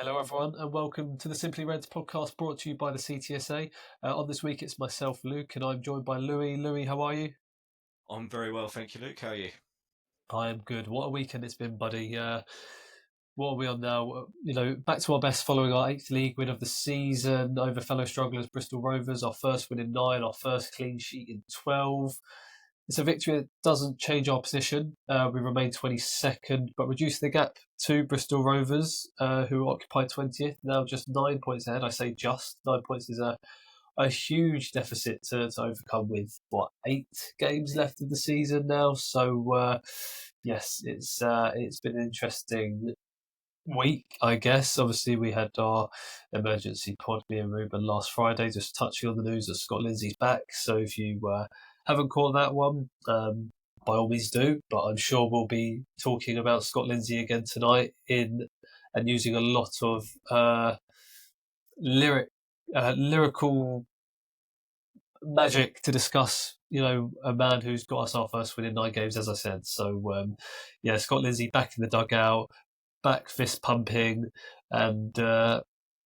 Hello, everyone, and welcome to the Simply Reds podcast brought to you by the CTSA. On this week, it's myself, Luke, and I'm joined by Louie. Louie, how are you? I'm very well, thank you, Luke. How are you? I am good. What a weekend it's been, buddy. What are we on now? Back to our best following our 8th league win of the season over fellow strugglers Bristol Rovers, our first win in 9, our first clean sheet in 12. It's a victory that doesn't change our position. We remain 22nd, but reduce the gap to Bristol Rovers, who occupy 20th, now just 9 points ahead. I say just. 9 points is a huge deficit to overcome with, 8 games left of the season now. So, yes, it's been an interesting week, I guess. Obviously, we had our emergency pod, me and Ruben, last Friday, just touching on the news that Scott Lindsay's back. So if you haven't caught that one, by all means do. But I'm sure we'll be talking about Scott Lindsay again tonight and using a lot of lyrical magic to discuss, a man who's got us our first win in 9 games, as I said. So, Scott Lindsay back in the dugout, back fist pumping, and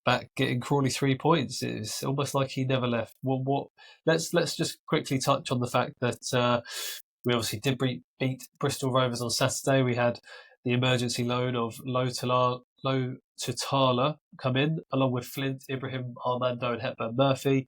back getting Crawley 3 points. It's almost like he never left. Well, let's just quickly touch on the fact that we obviously did beat Bristol Rovers on Saturday. We had the emergency loan of Lo Tutala come in, along with Flint, Ibrahim, Armando, and Hepburn Murphy.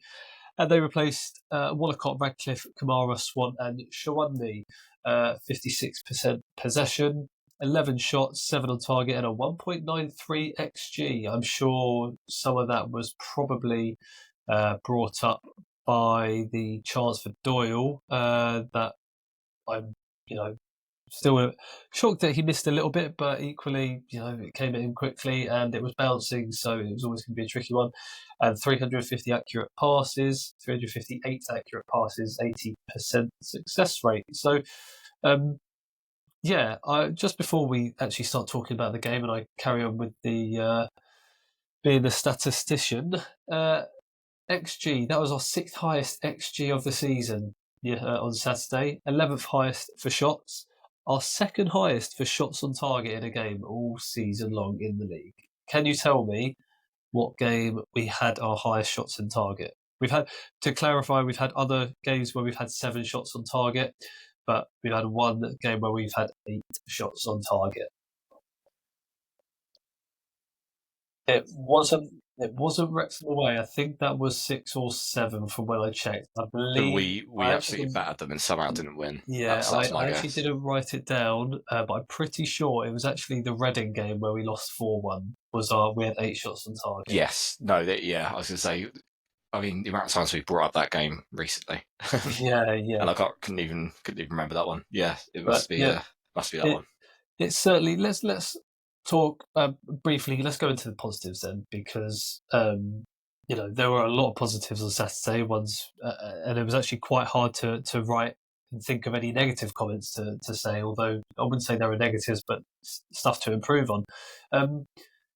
And they replaced Wallacott, Radcliffe, Kamara, Swan, and Shawunmi. 56% possession, 11 shots, 7 on target, and a 1.93 XG. I'm sure some of that was probably brought up by the chance for Doyle. That I'm, still shocked that he missed a little bit, but equally, it came at him quickly and it was bouncing, so it was always going to be a tricky one. And 350 accurate passes, 358 accurate passes, 80% success rate. So, just before we actually start talking about the game and I carry on with the being the statistician, XG, that was our 6th highest XG of the season on Saturday, 11th highest for shots, our 2nd highest for shots on target in a game all season long in the league. Can you tell me what game we had our highest shots on target? We've had other games where we've had 7 shots on target, but we've had one game where we've had 8 shots on target. It wasn't Wrexham away. I think that was 6 or 7 from when I checked. I believe we absolutely battered them and somehow didn't win. Yeah, I actually didn't write it down, but I'm pretty sure it was actually the Reading game where we lost 4-1. We had 8 shots on target. Yes, no, I was going to say. I mean, the amount of times we brought up that game recently. Yeah. And I couldn't even remember that one. Yeah, it must be that one. It's certainly. Let's talk briefly. Let's go into the positives then, because there were a lot of positives on Saturday. And it was actually quite hard to write and think of any negative comments to say. Although I wouldn't say there were negatives, but stuff to improve on.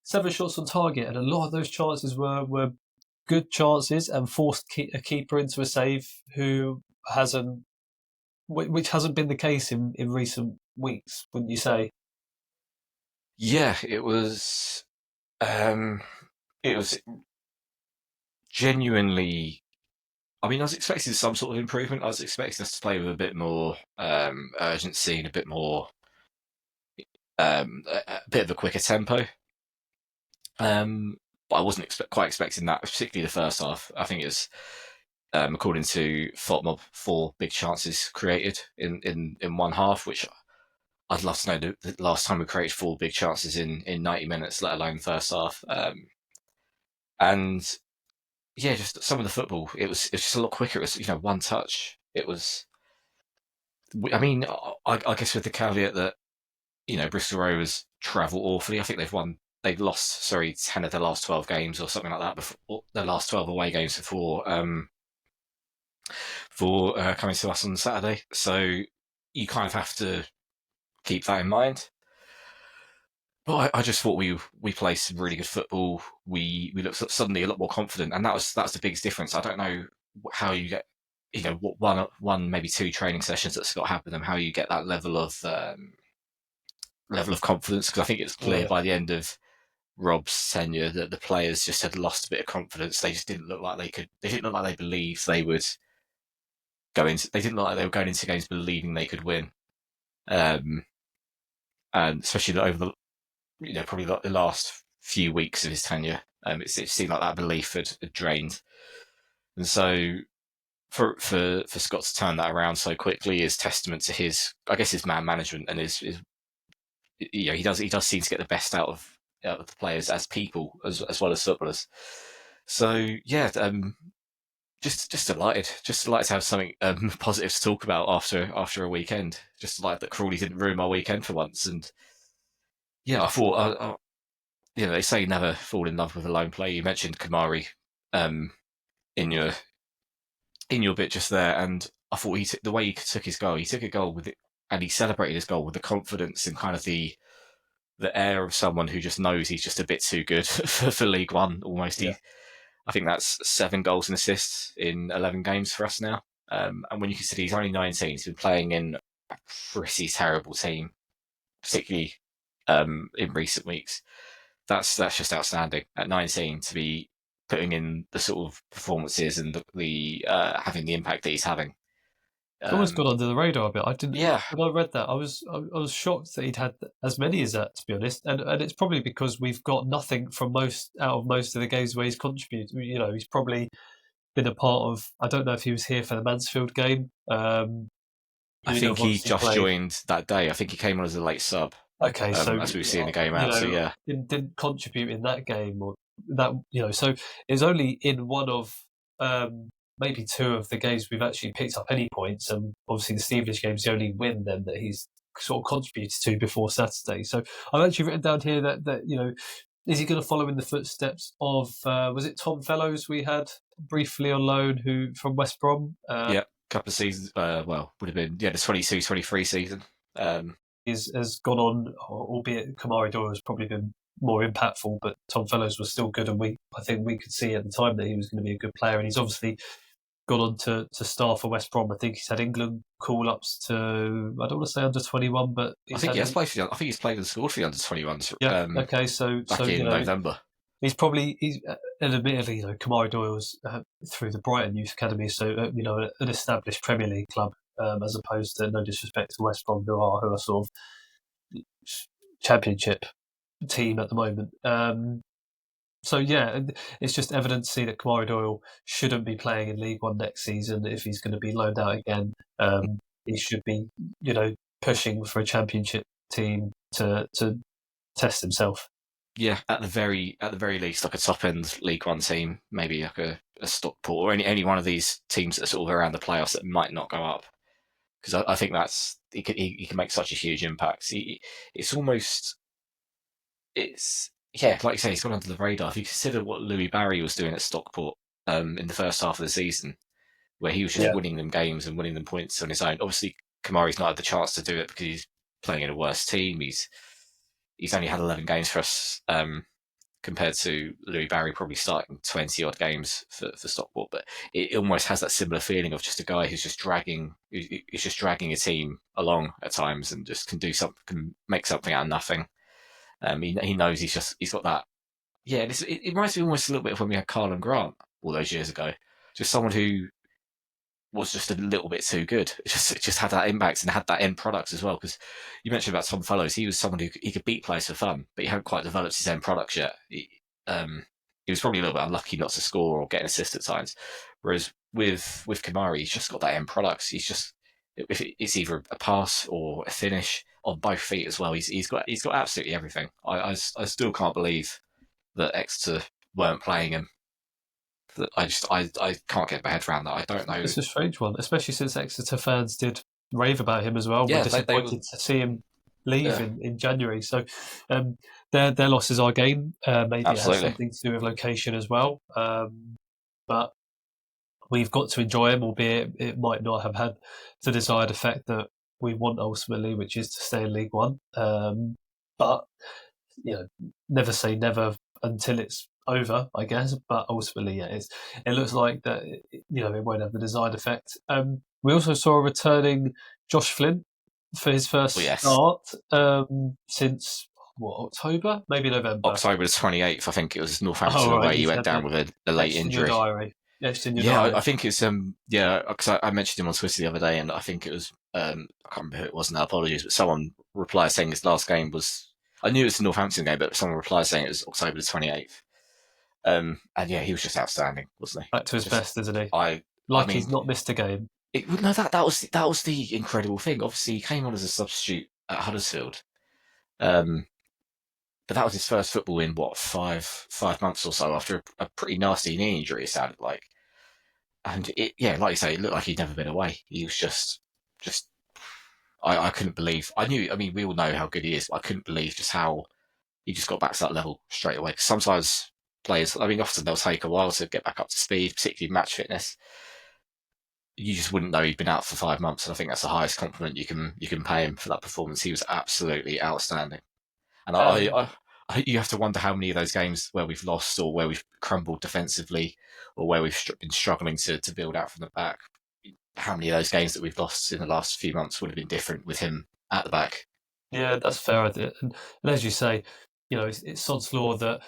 7 shots on target, and a lot of those chances were good chances and forced a keeper into a save which hasn't been the case in recent weeks, wouldn't you say? Yeah, it was genuinely. I mean, I was expecting some sort of improvement. I was expecting us to play with a bit more urgency and a bit more, a bit of a quicker tempo. But I wasn't quite expecting that, particularly the first half. I think it's according to FOTMob, 4 big chances created in one half, which I'd love to know the last time we created 4 big chances in 90 minutes, let alone the first half. And yeah, just some of the football, it was just a lot quicker. It was, one touch. It was, I mean, I guess with the caveat that, Bristol Rovers travel awfully. I think they've lost 10 of their last 12 games or something like that, before their last 12 away games before coming to us on Saturday. So you kind of have to keep that in mind. But I just thought we played some really good football. We looked suddenly a lot more confident, and that's the biggest difference. I don't know how you get, one maybe 2 training sessions that Scott had with them, how you get that level of confidence, because I think it's clear by the end of Rob's tenure that the players just had lost a bit of confidence. They just didn't look like they could. They didn't look like they believed they would go into. They didn't look like they were going into games believing they could win. And especially over probably the last few weeks of his tenure, it seemed like that belief had drained. And so for Scott to turn that around so quickly is testament to his man management and his he does seem to get the best out of the players as people as well as footballers. So yeah, just delighted to have something positive to talk about after a weekend. Just delighted that Crawley didn't ruin my weekend for once. And yeah, I thought they say never fall in love with a lone player. You mentioned Kamari in your bit just there, and I thought the way he took his goal, he took a goal with it, and he celebrated his goal with the confidence and kind of the air of someone who just knows he's just a bit too good for League One. Almost, Yeah. I think that's 7 goals and assists in 11 games for us now. And when you consider he's only 19, he's been playing in a pretty terrible team, particularly in recent weeks. That's just outstanding at 19 to be putting in the sort of performances and the having the impact that he's having. It's almost gone under the radar a bit. I didn't. Yeah, When I read that, I was shocked that he'd had as many as that. To be honest, and it's probably because we've got nothing from most of the games where he's contributed. He's probably been a part of. I don't know if he was here for the Mansfield game. I think he obviously just played. joined that day. I think he came on as a late sub. Okay, so as we were seeing the game out, so yeah, didn't contribute in that game or that. So it's only in one of maybe 2 of the games we've actually picked up any points, and obviously the Stevenage game's the only win then that he's sort of contributed to before Saturday. So I've actually written down here that is he going to follow in the footsteps of was it Tom Fellows we had briefly on loan who from West Brom? Yeah, a couple of seasons. Well, would have been the 22-23 season. Has gone on, albeit Kamari Doyle has probably been more impactful, but Tom Fellows was still good, and I think we could see at the time that he was going to be a good player, and he's obviously gone on to star for West Brom. I think he's had England call-ups to, I don't want to say under 21, but I think he's played and scored for the under 21s. Yeah. Okay. So back in November. He's and admittedly, Kamari Doyle's through the Brighton Youth Academy, so an established Premier League club, as opposed to, no disrespect to West Brom, who are sort of Championship team at the moment. So yeah, it's just evident to see that Kamari Doyle shouldn't be playing in League One next season if he's going to be loaned out again. He should be, pushing for a Championship team to test himself. Yeah, at the very least, like a top end League One team, maybe like a Stockport or any one of these teams that are sort of around the playoffs that might not go up, because I think that's he can make such a huge impact. Yeah, like you say, he's gone under the radar. If you consider what Louie Barry was doing at Stockport in the first half of the season, where he was just winning them games and winning them points on his own. Obviously, Kamari's not had the chance to do it because he's playing in a worse team. He's only had 11 games for us compared to Louie Barry probably starting 20 odd games for Stockport. But it almost has that similar feeling of just a guy who's just dragging a team along at times and just can make something out of nothing. He knows he's got that. Yeah, it reminds me almost a little bit of when we had Carl Grant all those years ago. Just someone who was just a little bit too good. It just had that impact and had that end product as well. Because you mentioned about Tom Fellows, he was someone who he could beat players for fun, but he hadn't quite developed his end product yet. He was probably a little bit unlucky not to score or get an assist at times. Whereas with Kamari, he's just got that end product. It's either a pass or a finish on both feet as well. He's got absolutely everything. I still can't believe that Exeter weren't playing him. I can't get my head around that. I don't know. It's a strange one, especially since Exeter fans did rave about him as well. Yeah, we're disappointed to see him leave in January. So their loss is our gain. Maybe Absolutely. It has something to do with location as well. But we've got to enjoy him, albeit it might not have had the desired effect that we want ultimately, which is to stay in League One. But never say never until it's over, I guess. But ultimately, it looks like that it won't have the desired effect. We also saw a returning Josh Flint for his first start since October, maybe November. October the 28th, I think it was Northampton Oh, right, away. He you've went had down that with a late etched in your injury. diary. Etched in your Yeah, diary. I think it's because I mentioned him on Twitter the other day, and I think it was I can't remember who it was now. Apologies, but someone replied saying his last game was. I knew it was the Northampton game, but someone replied saying it was October the 28th. And yeah, he was just outstanding, wasn't he? Back to his Just best, isn't he? I Like he's mean, not missed a game. no, that was the incredible thing. Obviously, he came on as a substitute at Huddersfield, um, but that was his first football in what 5 months or so after a pretty nasty knee injury. It sounded like. And yeah, like you say, it looked like he'd never been away. He was just. I couldn't believe. I knew. I mean, we all know how good he is. But I couldn't believe just how he just got back to that level straight away. 'Cause sometimes players, I mean, often they'll take a while to get back up to speed, particularly match fitness. You just wouldn't know he'd been out for 5 months, and I think that's the highest compliment you can pay him for that performance. He was absolutely outstanding, and Um, you have to wonder how many of those games where we've lost or where we've crumbled defensively or where we've been struggling to build out from the back. How many of those games that we've lost in the last few months would have been different with him at the back? yeah, that's fair. And as you say, it's sod's law that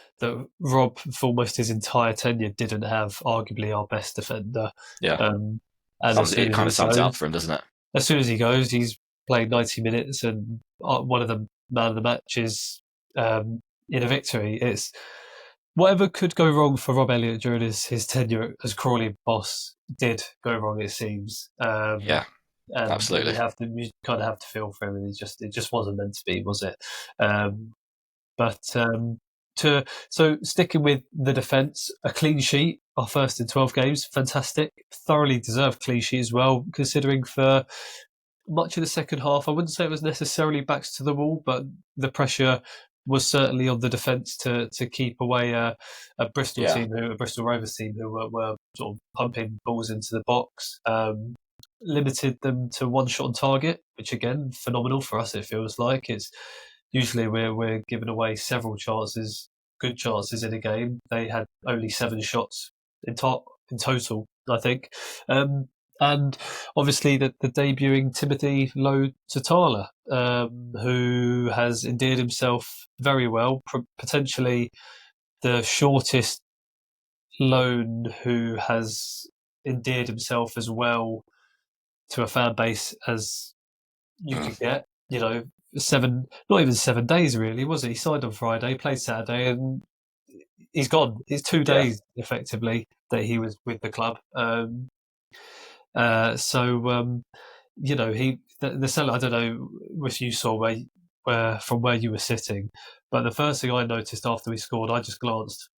Rob, for almost his entire tenure, didn't have arguably our best defender. Yeah, Um, and as soon it as kind he of sums it up goes, for him, doesn't it? he's played 90 minutes, and one of the man of the matches in a victory. It's whatever could go wrong for Rob Elliott during his tenure as Crawley boss did go wrong, it seems. Yeah, And absolutely. you kind of have to feel for him, and it just wasn't meant to be, was it? Um, but to so sticking with the defence, a clean sheet, our first in 12 games, fantastic, thoroughly deserved clean sheet as well, considering for much of the second half. I wouldn't say it was necessarily backs to the wall, but the pressure was certainly on the defence to keep away a Yeah, Bristol Rovers team who were sort of pumping balls into the box. Limited them to one shot on target, which again, phenomenal for us. It feels like it's usually we're giving away several chances, good chances in a game. They had only 7 shots in total, I think. And obviously the debuting Timothy Lowe Tatala, who has endeared himself very well, potentially the shortest loan who has endeared himself as well to a fan base as you mm. could get. not even 7 days really, was it? He signed on Friday, played Saturday, and he's gone. It's 2 Yeah, days effectively that he was with the club. So the seller. I don't know if you saw where from where you were sitting, but the first thing I noticed after we scored, I just glanced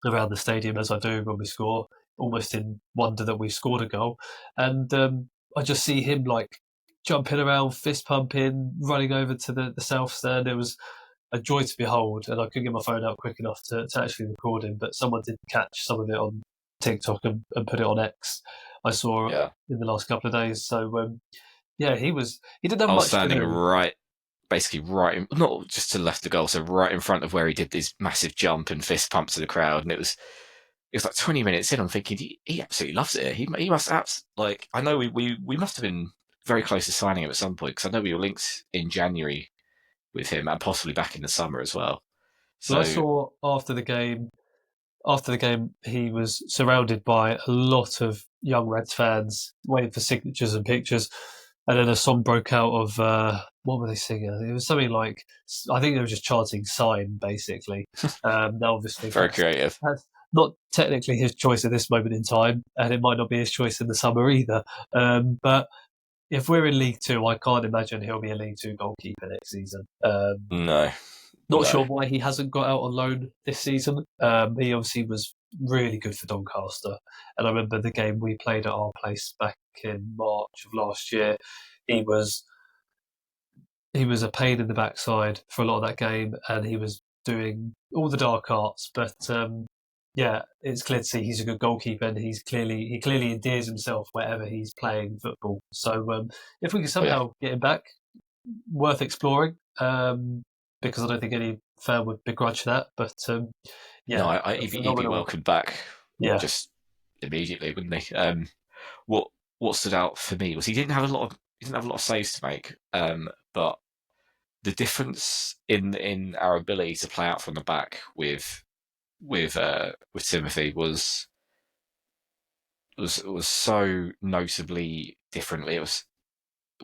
around the stadium as I do when we score, almost in wonder that we scored a goal, and I just see him like jumping around, fist pumping, running over to the south stand. It was a joy to behold, and I couldn't get my phone out quick enough to actually record him, but someone did catch some of it on TikTok and put it on X. I saw yeah. in the last couple of days. So yeah, he didn't have I was much to standing do. basically not just to the left of goal, so right in front of where he did this massive jump and fist pump to the crowd, and it was like 20 minutes in. I'm thinking he absolutely loves it. He must like I know we must have been very close to signing him at some point because I know we were linked in January with him and possibly back in the summer as well. Well, I So saw after the game. After the game, he was surrounded by a lot of young Reds fans waiting for signatures and pictures. And then a song broke out of what were they singing? It was something like I think they were just chanting "sign" basically. Now, obviously, very creative. that's not technically his choice at this moment in time, and it might not be his choice in the summer either. But if we're in League Two, I can't imagine he'll be a League Two goalkeeper next season. No, Not no. sure why he hasn't got out on loan this season. He obviously was really good for Doncaster, and I remember the game we played at our place back in March of last year. He was he was a pain in the backside for a lot of that game, and he was doing all the dark arts. But yeah, it's clear to see he's a good goalkeeper, and he clearly endears himself wherever he's playing football. So if we can Oh yeah. somehow get him back, worth exploring. Because I don't think any fan would begrudge that. But No, yeah, a he'd be phenomenal. welcomed back Yeah, just immediately, wouldn't he? What what stood out for me was he didn't have a lot of saves to make, but the difference in our ability to play out from the back with Timothy was so notably different.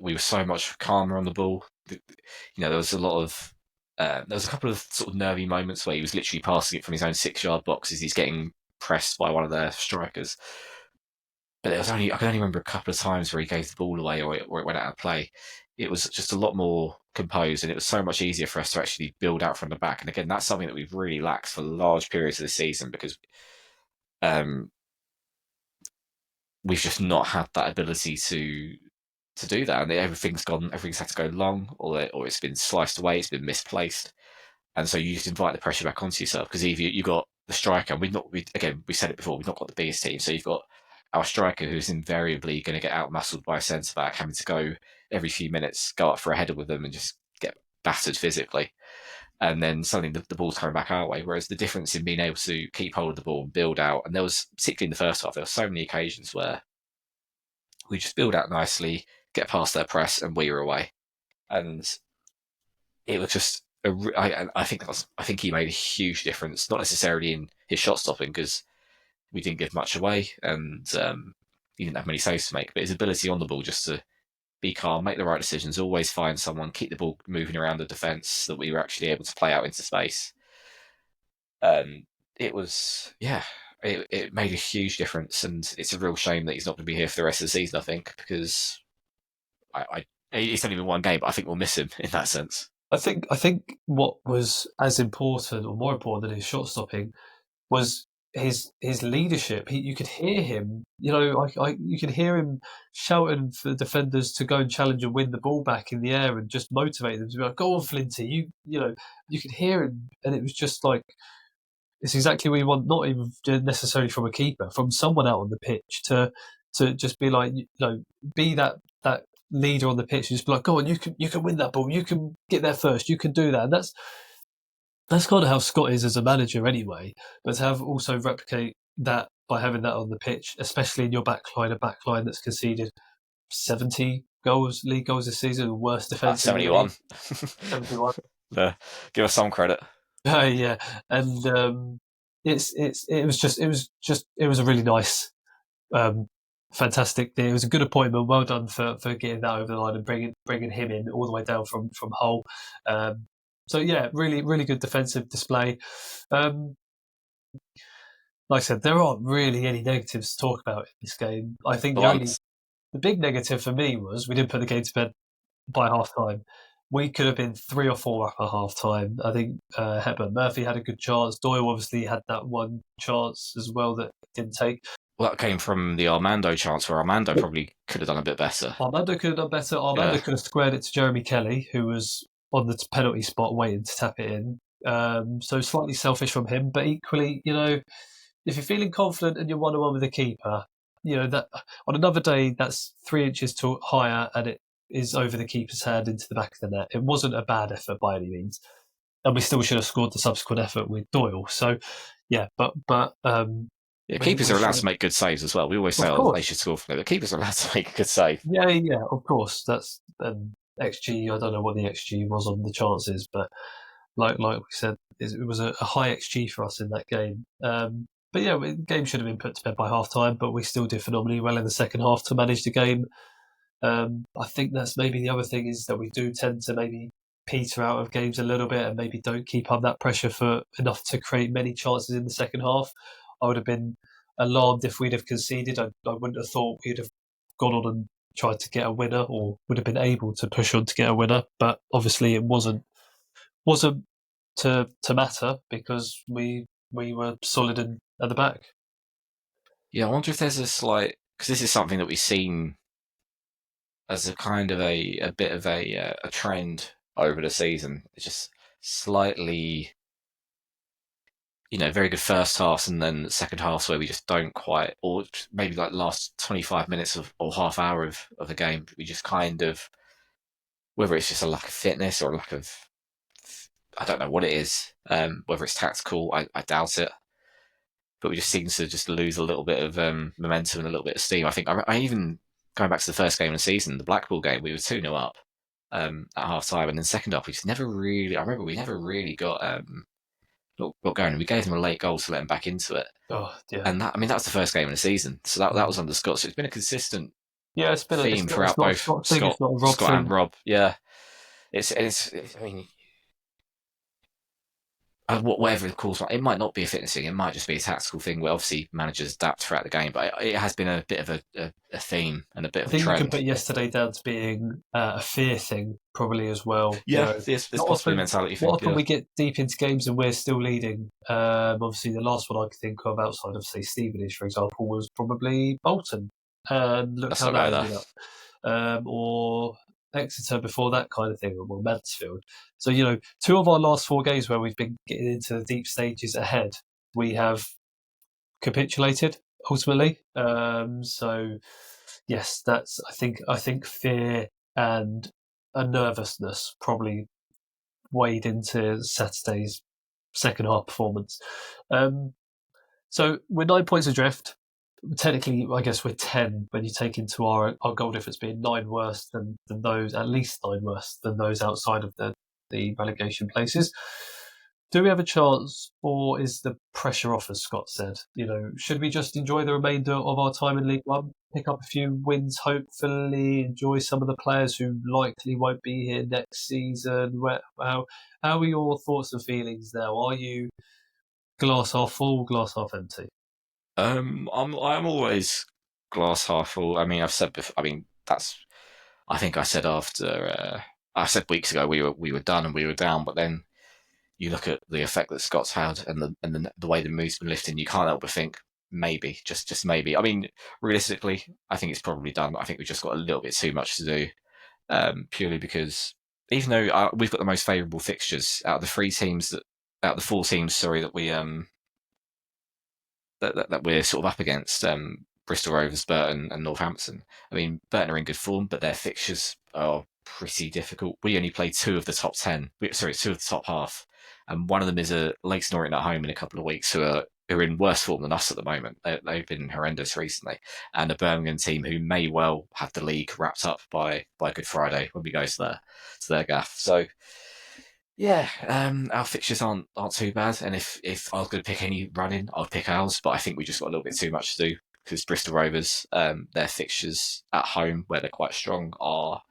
We were so much calmer on the ball. There was a lot of there was a couple of sort of nervy moments where he was literally passing it from his own 6-yard box as he's getting pressed by one of their strikers. But I can only remember a couple of times where he gave the ball away or it went out of play. It was just a lot more composed, and it was so much easier for us to actually build out from the back. And again, that's something that we've really lacked for large periods of the season because um, we've just not had that ability to do that, and everything's had to go long, or it's been sliced away, it's been misplaced, and so you just invite the pressure back onto yourself because either you got the striker, and we said it before, we've not got the biggest team, so you've got our striker who's invariably going to get out muscled by a centre back, having to go every few minutes, go up for a header with them, and just get battered physically. And then suddenly the ball's coming back our way. Whereas the difference in being able to keep hold of the ball and build out, and there was, particularly in the first half, there were so many occasions where we just build out nicely, get past their press, and we were away. And it was just I think he made a huge difference, not necessarily in his shot stopping because we didn't give much away, and he didn't have many saves to make, but his ability on the ball just to be calm, make the right decisions, always find someone, keep the ball moving around the defence that we were actually able to play out into space. It was, yeah, it made a huge difference, and it's a real shame that he's not going to be here for the rest of the season, I think, because it's only been one game, but I think we'll miss him in that sense. I think what was as important or more important than his shot stopping was his leadership. You could hear him, you could hear him shouting for the defenders to go and challenge and win the ball back in the air and just motivate them to be like, "Go on, Flinty!" You could hear him, and it was just like it's exactly what you want. Not even necessarily from a keeper, from someone out on the pitch to just be like, be that leader on the pitch and just be like, "Go on, you can win that ball. You can get there first. You can do that." And that's kind of how Scott is as a manager anyway, but to have also replicate that by having that on the pitch, especially in your backline, a backline that's conceded 70 league goals this season, the worst defence. 71. 71. Give us some credit. Yeah, and it was a really nice, fantastic. It was a good appointment. Well done for getting that over the line and bringing him in all the way down from Hull. So yeah, really, really good defensive display. Like I said, there aren't really any negatives to talk about in this game. I think the big negative for me was we didn't put the game to bed by half time. We could have been 3 or 4 up at half time. I think Hepburn Murphy had a good chance. Doyle obviously had that one chance as well that he didn't take. Well, that came from the Armando chance where Armando probably could have done a bit better. Armando could have done better. Armando could have squared it to Jeremy Kelly, who was on the penalty spot waiting to tap it in. So slightly selfish from him, but equally, if you're feeling confident and you're 1-on-1 with the keeper, that on another day that's 3 inches higher and it is over the keeper's hand into the back of the net. It wasn't a bad effort by any means, and we still should have scored the subsequent effort with Doyle. So, yeah, but keepers are allowed to make good saves as well. We always say, they should score from it. But keepers are allowed to make a good save. Yeah, of course. That's XG. I don't know what the XG was on the chances, but like we said, it was a high XG for us in that game. But yeah, the game should have been put to bed by half time, but we still did phenomenally well in the second half to manage the game. I think that's maybe the other thing is that we do tend to maybe peter out of games a little bit and maybe don't keep up that pressure for enough to create many chances in the second half. I would have been alarmed if we'd have conceded. I wouldn't have thought we'd have gone on and tried to get a winner or would have been able to push on to get a winner. But obviously it wasn't to matter because we were solid at the back. Yeah, I wonder if there's a slight, because this is something that we've seen as a kind of a bit of a trend over the season. It's just slightly, very good first halves and then second halves where we just don't quite, or maybe like last 25 minutes or half hour of the game, we just kind of, whether it's just a lack of fitness or a lack of, I don't know what it is, whether it's tactical, I doubt it. But we just seem to just lose a little bit of momentum and a little bit of steam. I think I even, going back to the first game of the season, the Blackpool game, we were 2-0 up. at half time, and then second half we just never really. I remember we never really got going. We gave them a late goal to let them back into it, Oh, yeah. and that was the first game of the season, so that was under Scott. So it's been a consistent Yeah, theme it's throughout not a both Scott thing, it's not a Rob Scott and thing. Rob. Yeah, it's I mean, whatever it calls, it might not be a fitness thing. It might just be a tactical thing where obviously managers adapt throughout the game. But it has been a bit of a theme and a bit I of a think you can trend. put yesterday down to being a fear thing, probably as well. Yeah, there's Not possibly a often, mentality not thing. often Yeah, we get deep into games and we're still leading. Obviously, the last one I could think of outside of say Stevenage, for example, was probably Bolton, and look let's how not that go there. ended up. Or Exeter before that kind of thing, or Mansfield. So two of our last four games where we've been getting into the deep stages ahead, we have capitulated ultimately. So yes, that's I think fear and a nervousness probably weighed into Saturday's second half performance. So we're 9 points adrift. Technically, I guess we're 10 when you take into our goal difference being nine worse than those, at least nine worse than those outside of the relegation places. Do we have a chance, or is the pressure off, as Scott said? Should we just enjoy the remainder of our time in League One, pick up a few wins, hopefully enjoy some of the players who likely won't be here next season? How are your thoughts and feelings now? Are you glass half full, glass half empty? I'm always glass half full. I mean, I've said before. I mean, I think I said after. I said weeks ago we were done and we were down, but then you look at the effect that Scott's had and the way the mood's been lifting, you can't help but think maybe, just maybe. I mean, realistically, I think it's probably done. I think we've just got a little bit too much to do, purely because even though we've got the most favourable fixtures out of the four teams, sorry, that we that we're sort of up against, Bristol Rovers, Burton, and Northampton. I mean, Burton are in good form, but their fixtures are pretty difficult. We only play two of the top 10, two of the top half, and one of them is a Leyton Orient at home in a couple of weeks, who are in worse form than us at the moment. They've been horrendous recently, and a Birmingham team who may well have the league wrapped up by Good Friday when we go to their gaff. So yeah, our fixtures aren't too bad, and if I was going to pick any running, I'd pick ours. But I think we just got a little bit too much to do because Bristol Rovers, their fixtures at home where they're quite strong are,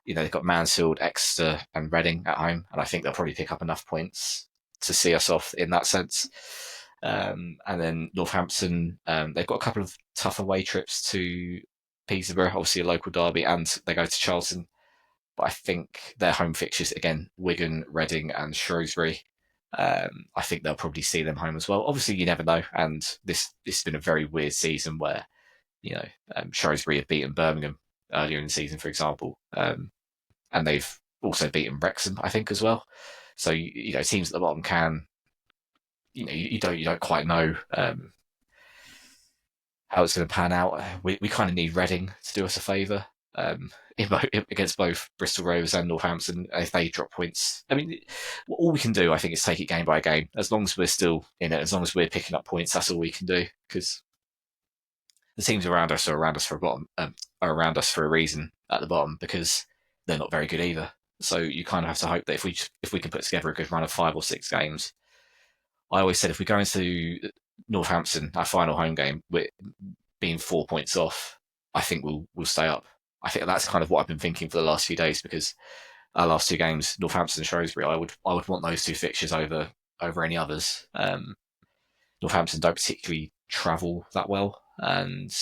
they've got Mansfield, Exeter, and Reading at home, and I think they'll probably pick up enough points to see us off in that sense. And then Northampton, they've got a couple of tough away trips to Peterborough, obviously a local derby, and they go to Charlton. But I think their home fixtures, again, Wigan, Reading, and Shrewsbury, I think they'll probably see them home as well. Obviously, you never know. And this has been a very weird season where, Shrewsbury have beaten Birmingham earlier in the season, for example. And they've also beaten Wrexham, I think, as well. So, teams at the bottom can, you don't quite know how it's going to pan out. We kind of need Reading to do us a favour. Against both Bristol Rovers and Northampton, if they drop points. I mean, all we can do, I think, is take it game by game. As long as we're still in it, as long as we're picking up points, that's all we can do. Because the teams around us are around us for a reason at the bottom, because they're not very good either. So you kind of have to hope that if we can put together a good run of 5 or 6 games. I always said if we go into Northampton, our final home game, with being 4 points off, I think we'll stay up. I think that's kind of what I've been thinking for the last few days, because our last 2 games, Northampton and Shrewsbury, I would want those 2 fixtures over any others. Northampton don't particularly travel that well, and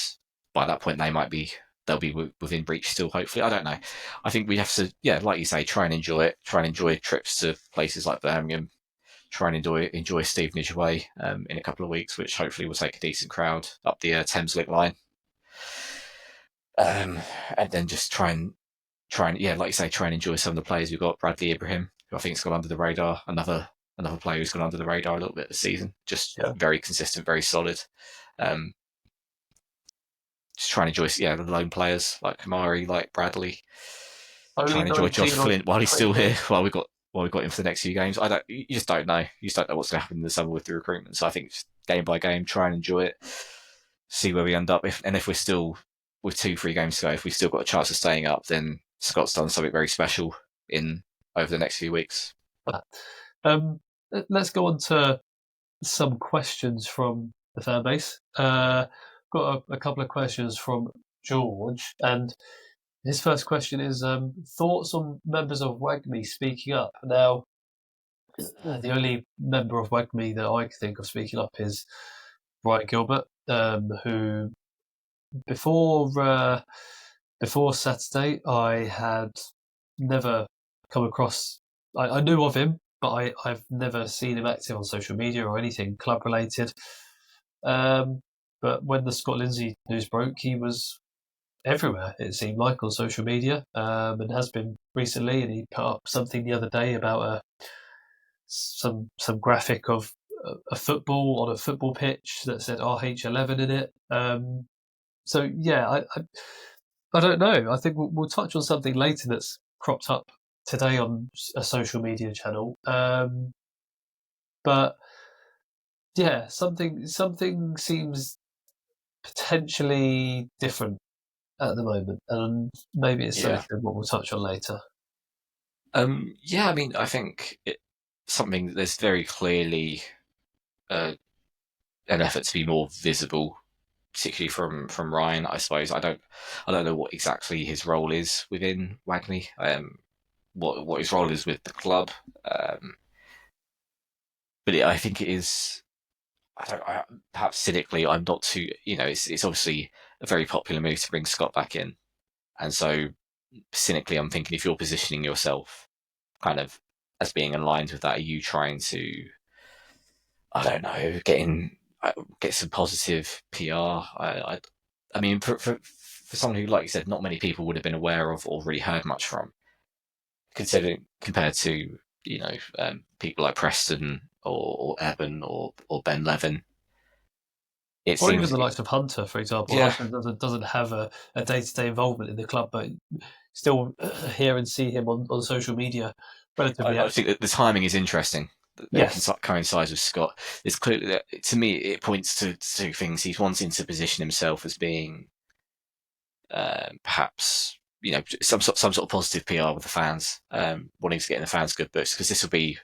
by that point they'll be within reach still. Hopefully, I don't know. I think we have to, like you say, try and enjoy it. Try and enjoy trips to places like Birmingham. Try and enjoy Stevenage away in a couple of weeks, which hopefully will take a decent crowd up the Thameslink line. And then just try and like you say, try and enjoy some of the players we've got. Bradley Ibrahim, who I think has gone under the radar. Another player who's gone under the radar a little bit this season. Just very consistent, very solid. Just try and enjoy the lone players like Kamari, like Bradley. Try and enjoy Josh Flint while he's still here. While we've got him for the next few games. You just don't know. You just don't know what's going to happen in the summer with the recruitment. So I think just game by game, try and enjoy it. See where we end up. If we're still with 2-3 games to go, if we've still got a chance of staying up, then Scott's done something very special in over the next few weeks. Let's go on to some questions from the fan base. Got a couple of questions from George, and his first question is thoughts on members of WAGMI speaking up. Now, the only member of WAGMI that I can think of speaking up is Ryan Gilbert, who before Saturday I had never come across. I knew of him, but I've never seen him active on social media or anything club related. But when the Scott Lindsay news broke, he was everywhere, it seemed like, on social media, and has been recently. And he put up something the other day about some graphic of a football on a football pitch that said RH11 in it. So yeah, I don't know. I think we'll touch on something later that's cropped up today on a social media channel. But yeah, something seems potentially different at the moment, and maybe it's something that we'll touch on later. Yeah, I mean, I think something that there's very clearly an effort to be more visible, particularly from Ryan. I suppose I don't know what exactly his role is within WAGMI. What his role is with the club. But I think it is. Perhaps cynically, I'm not too. It's obviously a very popular move to bring Scott back in, and so cynically, I'm thinking if you're positioning yourself kind of as being aligned with that, are you trying to, I don't know, get some positive PR? I mean, for someone who, like you said, not many people would have been aware of or really heard much from, considering compared to people like Preston or Evan or Ben Levin. It Or even seems, the likes of Hunter, for example. yeah. Hunter doesn't have a day-to-day involvement in the club, but still hear and see him on social media relatively I active. think that the timing is interesting. Yes. It coincides with Scott. It's clear that, to me, it points to two things. He's wanting to position himself as being perhaps some sort of positive PR with the fans, wanting to get in the fans' good books, because this will be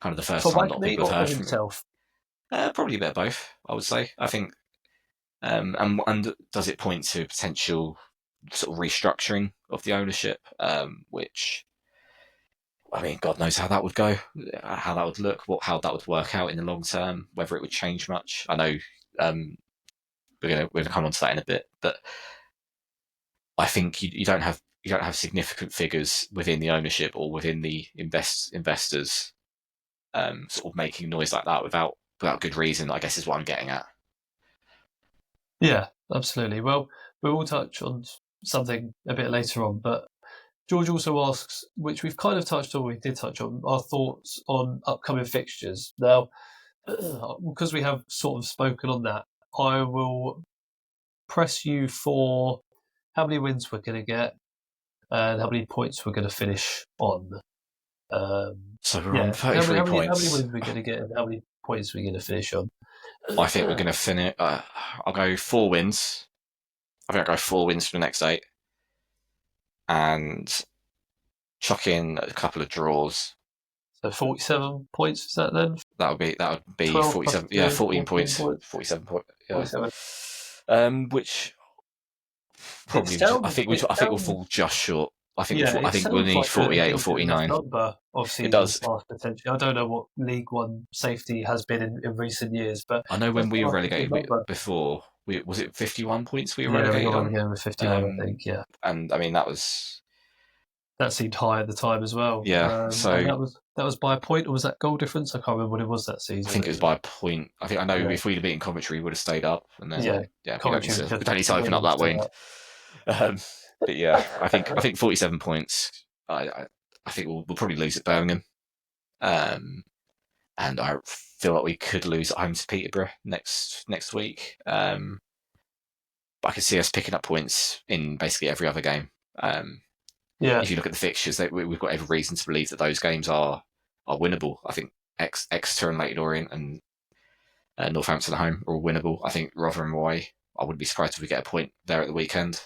kind of the first For time a lot of WAGMI people or have for heard from him. himself? Probably a bit of both, I would say. I think, and does it point to potential sort of restructuring of the ownership, which, I mean, God knows how that would go, how that would look, how that would work out in the long term, whether it would change much. I know we're gonna come on to that in a bit, but I think you don't have significant figures within the ownership or within the investors sort of making noise like that without good reason, I guess, is what I'm getting at. Yeah, absolutely. Well, we will touch on something a bit later on, but George also asks, which we've kind of touched on, we did touch on, our thoughts on upcoming fixtures. Now, because we have sort of spoken on that, I will press you for how many wins we're going to get and how many points we're going to finish on. So we're on 33 points. How many wins we're going to get and how many points we're going to finish on? I think we're going to finish. I'll go 4 wins. I think I'll go 4 wins for the next 8, and chuck in a couple of draws. So 47 points, is that then? That would be 47. Yeah, 14 points. 47 points. Yeah. 47. Which probably, I think we'll fall just short. I think we'll need 48 or 49. Number of seasons It does. past, potentially. I don't know what League One safety has been in recent years, but I know when we were relegated before, was it 51 points we were relegated on? Yeah, with 51, I think. Yeah, and I mean that seemed high at the time as well. Yeah, so that was by a point, or was that goal difference? I can't remember what it was that season. I think it was by a point. I know if we'd have beaten Coventry, we would have stayed up, and then we don't need to open up that wound. But yeah, I think 47 points. I think we'll probably lose at Birmingham, and I feel like we could lose at home to Peterborough next week. But I could see us picking up points in basically every other game. If you look at the fixtures, we've got every reason to believe that those games are winnable. I think Exeter and Leyton Orient and Northampton at home are all winnable. I think Rotherham away, I wouldn't be surprised if we get a point there at the weekend.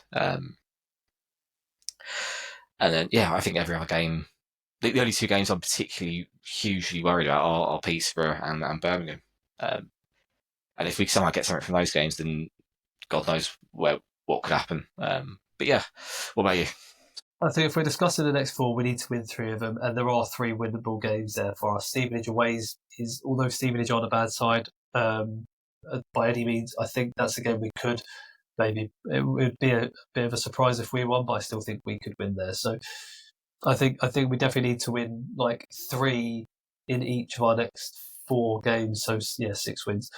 And then, yeah, I think every other game, the only two games I'm particularly hugely worried about are Peterborough and Birmingham. And if we somehow get something from those games, then God knows what could happen. But yeah, what about you? I think if we're discussing the next four, we need to win three of them, and there are three winnable games there for us. Stevenage away is although Stevenage are on a bad side by any means, I think that's a game we could maybe. It would be a bit of a surprise if we won, but I still think we could win there. So I think we definitely need to win like three in each of our next four games. So yeah, 6 wins.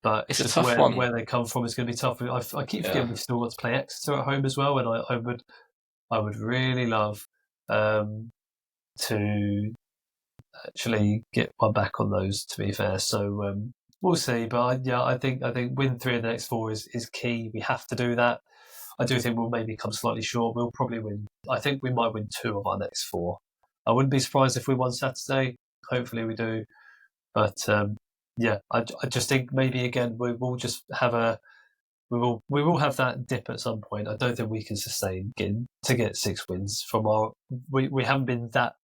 But It's a just tough one. where they come from is going to be tough. I keep forgetting we've still got to play Exeter at home as well, and I would really love to actually get one back on those. To be fair, so we'll see. But I think win three of the next four is key. We have to do that. I do think we'll maybe come slightly short. We'll probably win. I think we might win 2 of our next 4. I wouldn't be surprised if we won Saturday. Hopefully we do. But I just think maybe again we will just have we will have that dip at some point. I don't think we can sustain to get 6 wins from our. We haven't been that.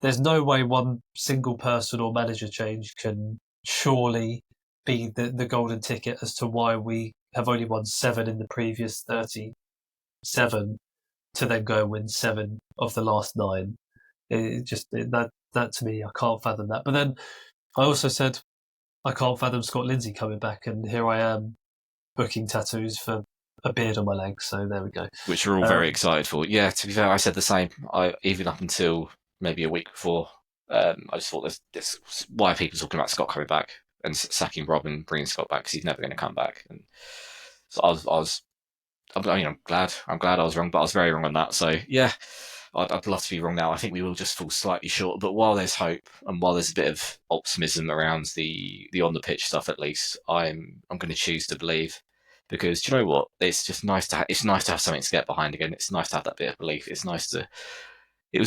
There's no way one single person or manager change can surely be the golden ticket as to why we have only won 7 in the previous 37 to then go and win 7 of the last 9. That to me, I can't fathom that. But then I also said I can't fathom Scott Lindsay coming back, and here I am booking tattoos for a beard on my leg. So there we go. Which we're all very excited for. Yeah, to be fair, I said the same. Even up until maybe a week before, I just thought this why are people talking about Scott coming back and sacking Rob and bringing Scott back because he's never going to come back. And so I'm glad I was wrong, but I was very wrong on that. So yeah, I'd love to be wrong now. I think we will just fall slightly short. But while there's hope and while there's a bit of optimism around the on the pitch stuff, at least I'm going to choose to believe. Because do you know what? It's just nice to it's nice to have something to get behind again. It's nice to have that bit of belief. It was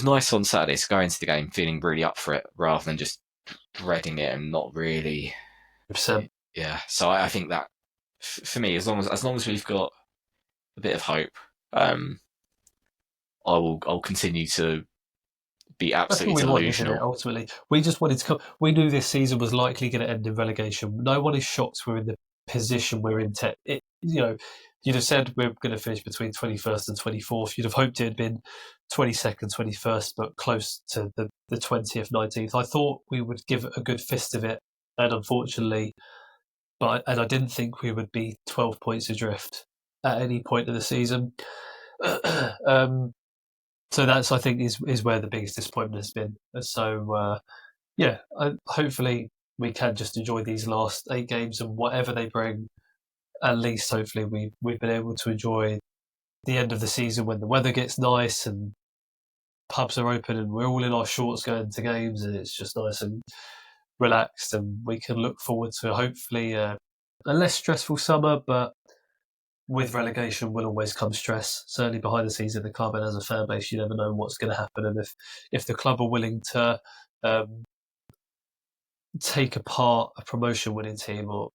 nice on Saturday to go into the game feeling really up for it rather than just dreading it and not really. 100%. Yeah. So I think that for me, as long as we've got a bit of hope, I'll continue to be absolutely delusional. Ultimately, we just wanted to come. We knew this season was likely going to end in relegation. No one is shocked we're in the position we're in. You'd have said we're going to finish between 21st and 24th. You'd have hoped it had been 22nd, 21st, but close to the 20th, 19th. I thought we would give a good fist of it, and unfortunately, I didn't think we would be 12 points adrift at any point of the season. So that's, I think, is where the biggest disappointment has been. So, hopefully we can just enjoy these last 8 games and whatever they bring. At least, hopefully, we've been able to enjoy the end of the season when the weather gets nice and pubs are open and we're all in our shorts going to games and it's just nice and relaxed and we can look forward to hopefully a less stressful summer, but with relegation will always come stress, certainly behind the scenes of the club and as a fan base, you never know what's going to happen. And if the club are willing to take apart a promotion winning team, or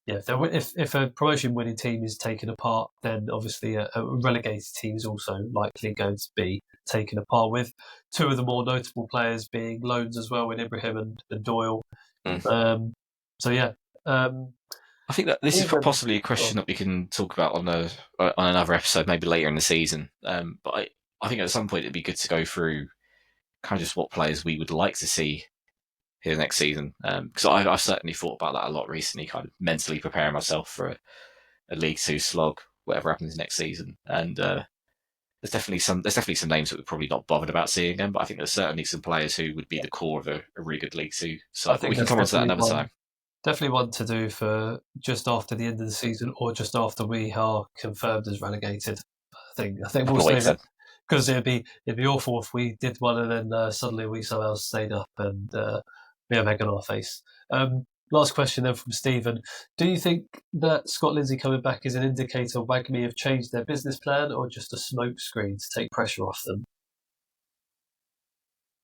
if a promotion winning team is taken apart, then obviously a relegated team is also likely going to be taken apart, with 2 of the more notable players being loans as well, in Ibrahim and Doyle. I think that this is possibly a question that we can talk about on another episode, maybe later in the season. But I think at some point it'd be good to go through kind of just what players we would like to see here next season. Because I've certainly thought about that a lot recently, kind of mentally preparing myself for a League Two slog, whatever happens next season. And there's definitely some names that we're probably not bothered about seeing again, but I think there's certainly some players who would be the core of a really good League Two. So I think we can come on to that another time. Definitely one to do for just after the end of the season, or just after we are confirmed as relegated. I think we'll save it, because it'd be awful if we did one and then suddenly we somehow stayed up and we have egg on our face. Last question then from Stephen: do you think that Scott Lindsay coming back is an indicator WAGMI have changed their business plan, or just a smokescreen to take pressure off them?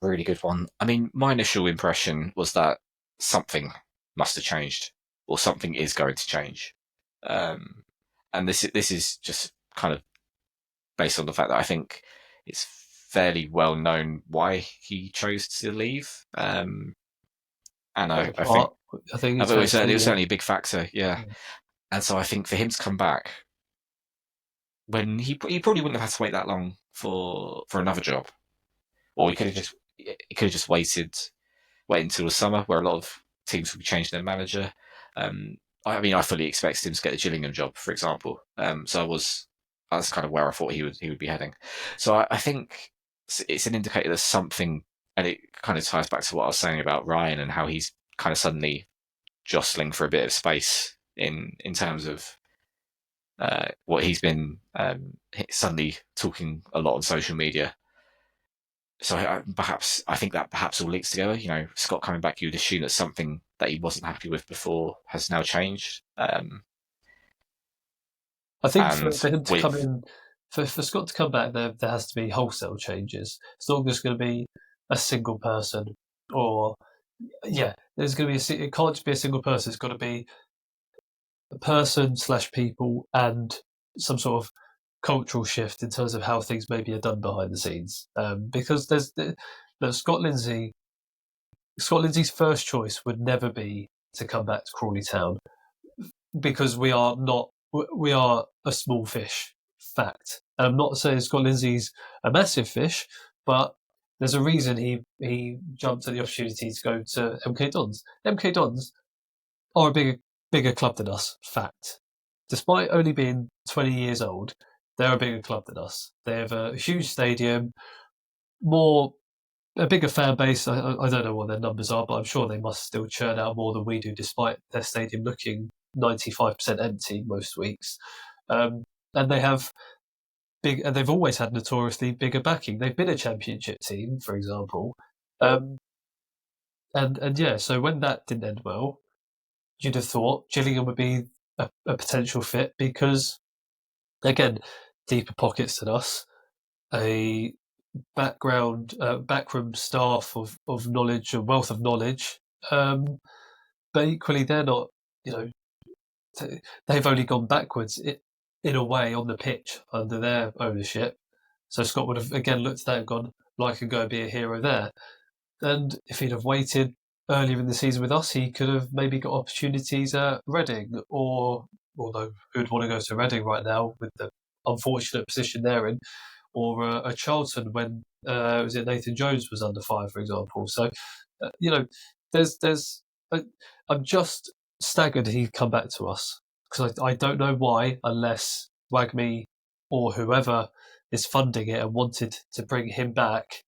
Really good one. I mean, my initial impression was that something must have changed, or something is going to change. And this is just kind of based on the fact that I think it's fairly well known why he chose to leave. And I think I think it's it fair was to say, certainly a big factor, yeah. And so I think for him to come back when he probably wouldn't have had to wait that long for another job, or he could have just wait until the summer, where a lot of teams will be changing their manager. I mean, I fully expected him to get the Gillingham job, for example. So that's kind of where I thought he would be heading. So I think it's an indicator there's something, and it kind of ties back to what I was saying about Ryan and how he's kind of suddenly jostling for a bit of space in terms of what he's been suddenly talking a lot on social media. So I think that perhaps all links together. You know, Scott coming back, you would assume that something that he wasn't happy with before has now changed. I think And for him to come with in, for Scott to come back, there has to be wholesale changes. It's not just going to be a single person, or there's going to be it can't just be a single person. It's got to be a person / people and some sort of cultural shift in terms of how things maybe are done behind the scenes. Because Scott Lindsay's first choice would never be to come back to Crawley Town, because we are a small fish. Fact. And I'm not saying Scott Lindsay's a massive fish, but there's a reason he jumped at the opportunity to go to MK Dons. MK Dons are a bigger club than us. Fact. Despite only being 20 years old, they're a bigger club than us. They have a huge stadium, a bigger fan base. I don't know what their numbers are, but I'm sure they must still churn out more than we do, despite their stadium looking 95% empty most weeks. And they have and they've always had notoriously bigger backing. They've been a championship team, for example. And so when that didn't end well, you'd have thought Gillingham would be a potential fit because, again, deeper pockets than us, a backroom staff of knowledge, a wealth of knowledge. But equally, they're not, they've only gone backwards in a way on the pitch under their ownership. So Scott would have again looked at that and gone, I could go and be a hero there. And if he'd have waited earlier in the season with us, he could have maybe got opportunities at Reading, or although who'd want to go to Reading right now with the unfortunate position they're in, or a Charlton when was it Nathan Jones was under fire, for example. So I'm just staggered he'd come back to us, because I don't know why, unless Wagme or whoever is funding it and wanted to bring him back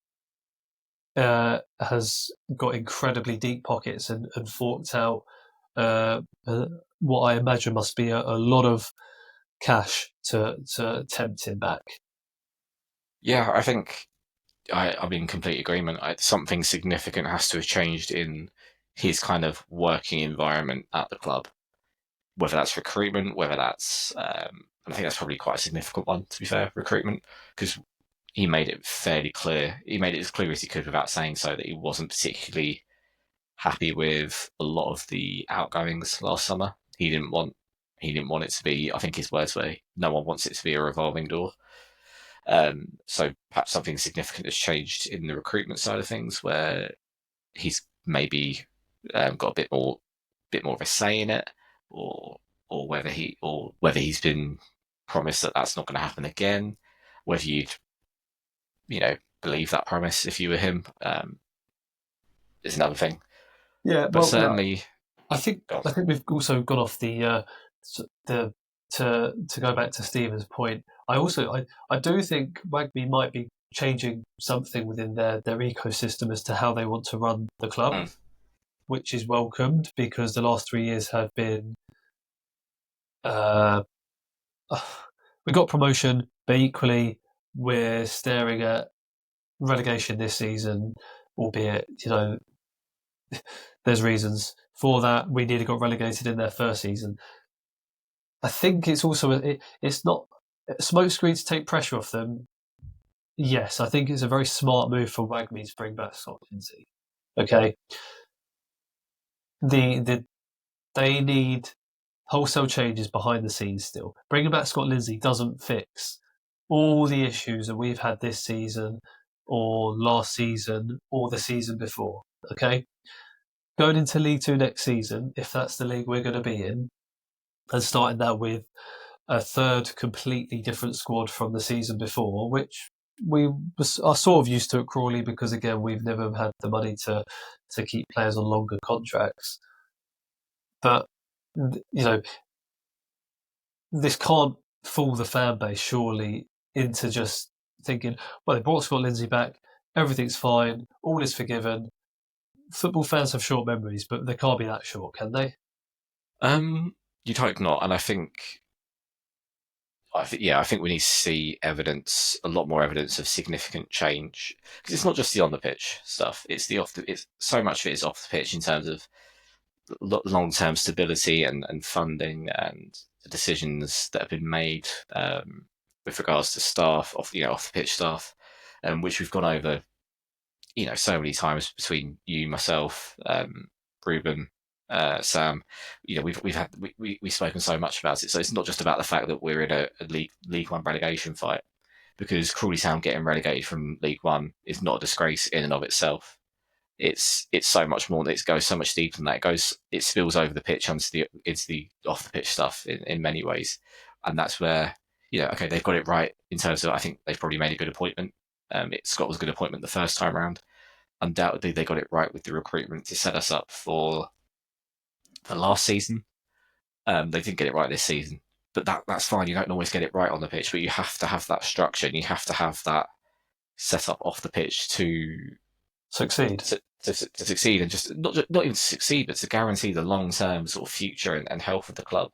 has got incredibly deep pockets and forked out what I imagine must be a lot of cash to tempt him back. Yeah, I think I'm in complete agreement. Something significant has to have changed in his kind of working environment at the club, whether that's recruitment, whether that's I think that's probably quite a significant one, to be fair, recruitment, because he made it fairly clear. He made it as clear as he could without saying so that he wasn't particularly happy with a lot of the outgoings last summer. He didn't want it to be, I think his words were, no one wants it to be a revolving door. So perhaps something significant has changed in the recruitment side of things, where he's maybe got a bit more of a say in it, or whether he's been promised that that's not going to happen again. Whether you'd believe that promise if you were him is another thing. Yeah, but certainly, I think we've also gone off to go back to Stephen's point. I do think Wagme might be changing something within their ecosystem as to how they want to run the club, which is welcomed, because the last 3 years have been we got promotion, but equally we're staring at relegation this season, albeit there's reasons for that. We nearly got relegated in their first season. I think it's also it's not smokescreen to take pressure off them. Yes, I think it's a very smart move for Wagme to bring back Scott Lindsay. Okay, they need wholesale changes behind the scenes still. Bringing back Scott Lindsay doesn't fix all the issues that we've had this season or last season or the season before, okay? Going into League Two next season, if that's the league we're going to be in, and starting that with a third completely different squad from the season before, which are sort of used to at Crawley because, again, we've never had the money to keep players on longer contracts. But, this can't fool the fan base, surely, into just thinking, well, they brought Scott Lindsay back, everything's fine, all is forgiven. Football fans have short memories, but they can't be that short, can they? You'd hope not, and I think we need to see evidence, a lot more evidence of significant change, because it's not just the on the pitch stuff. It's so much of it is off the pitch in terms of long term stability and funding and the decisions that have been made with regards to staff, off the pitch staff, which we've gone over, so many times between you, myself, Ruben, Sam. We've spoken so much about it. So it's not just about the fact that we're in a League One relegation fight, because Crawley Town getting relegated from League One is not a disgrace in and of itself. It's so much more. It goes so much deeper than that. It spills over the pitch into the off the pitch stuff in many ways, and that's where okay, they've got it right in terms of, I think they've probably made a good appointment. Scott was a good appointment the first time around. Undoubtedly, they got it right with the recruitment to set us up for the last season. They didn't get it right this season, but that's fine. You don't always get it right on the pitch, but you have to have that structure and you have to have that set up off the pitch to succeed. To succeed, and just not even to succeed, but to guarantee the long term sort of future and health of the club.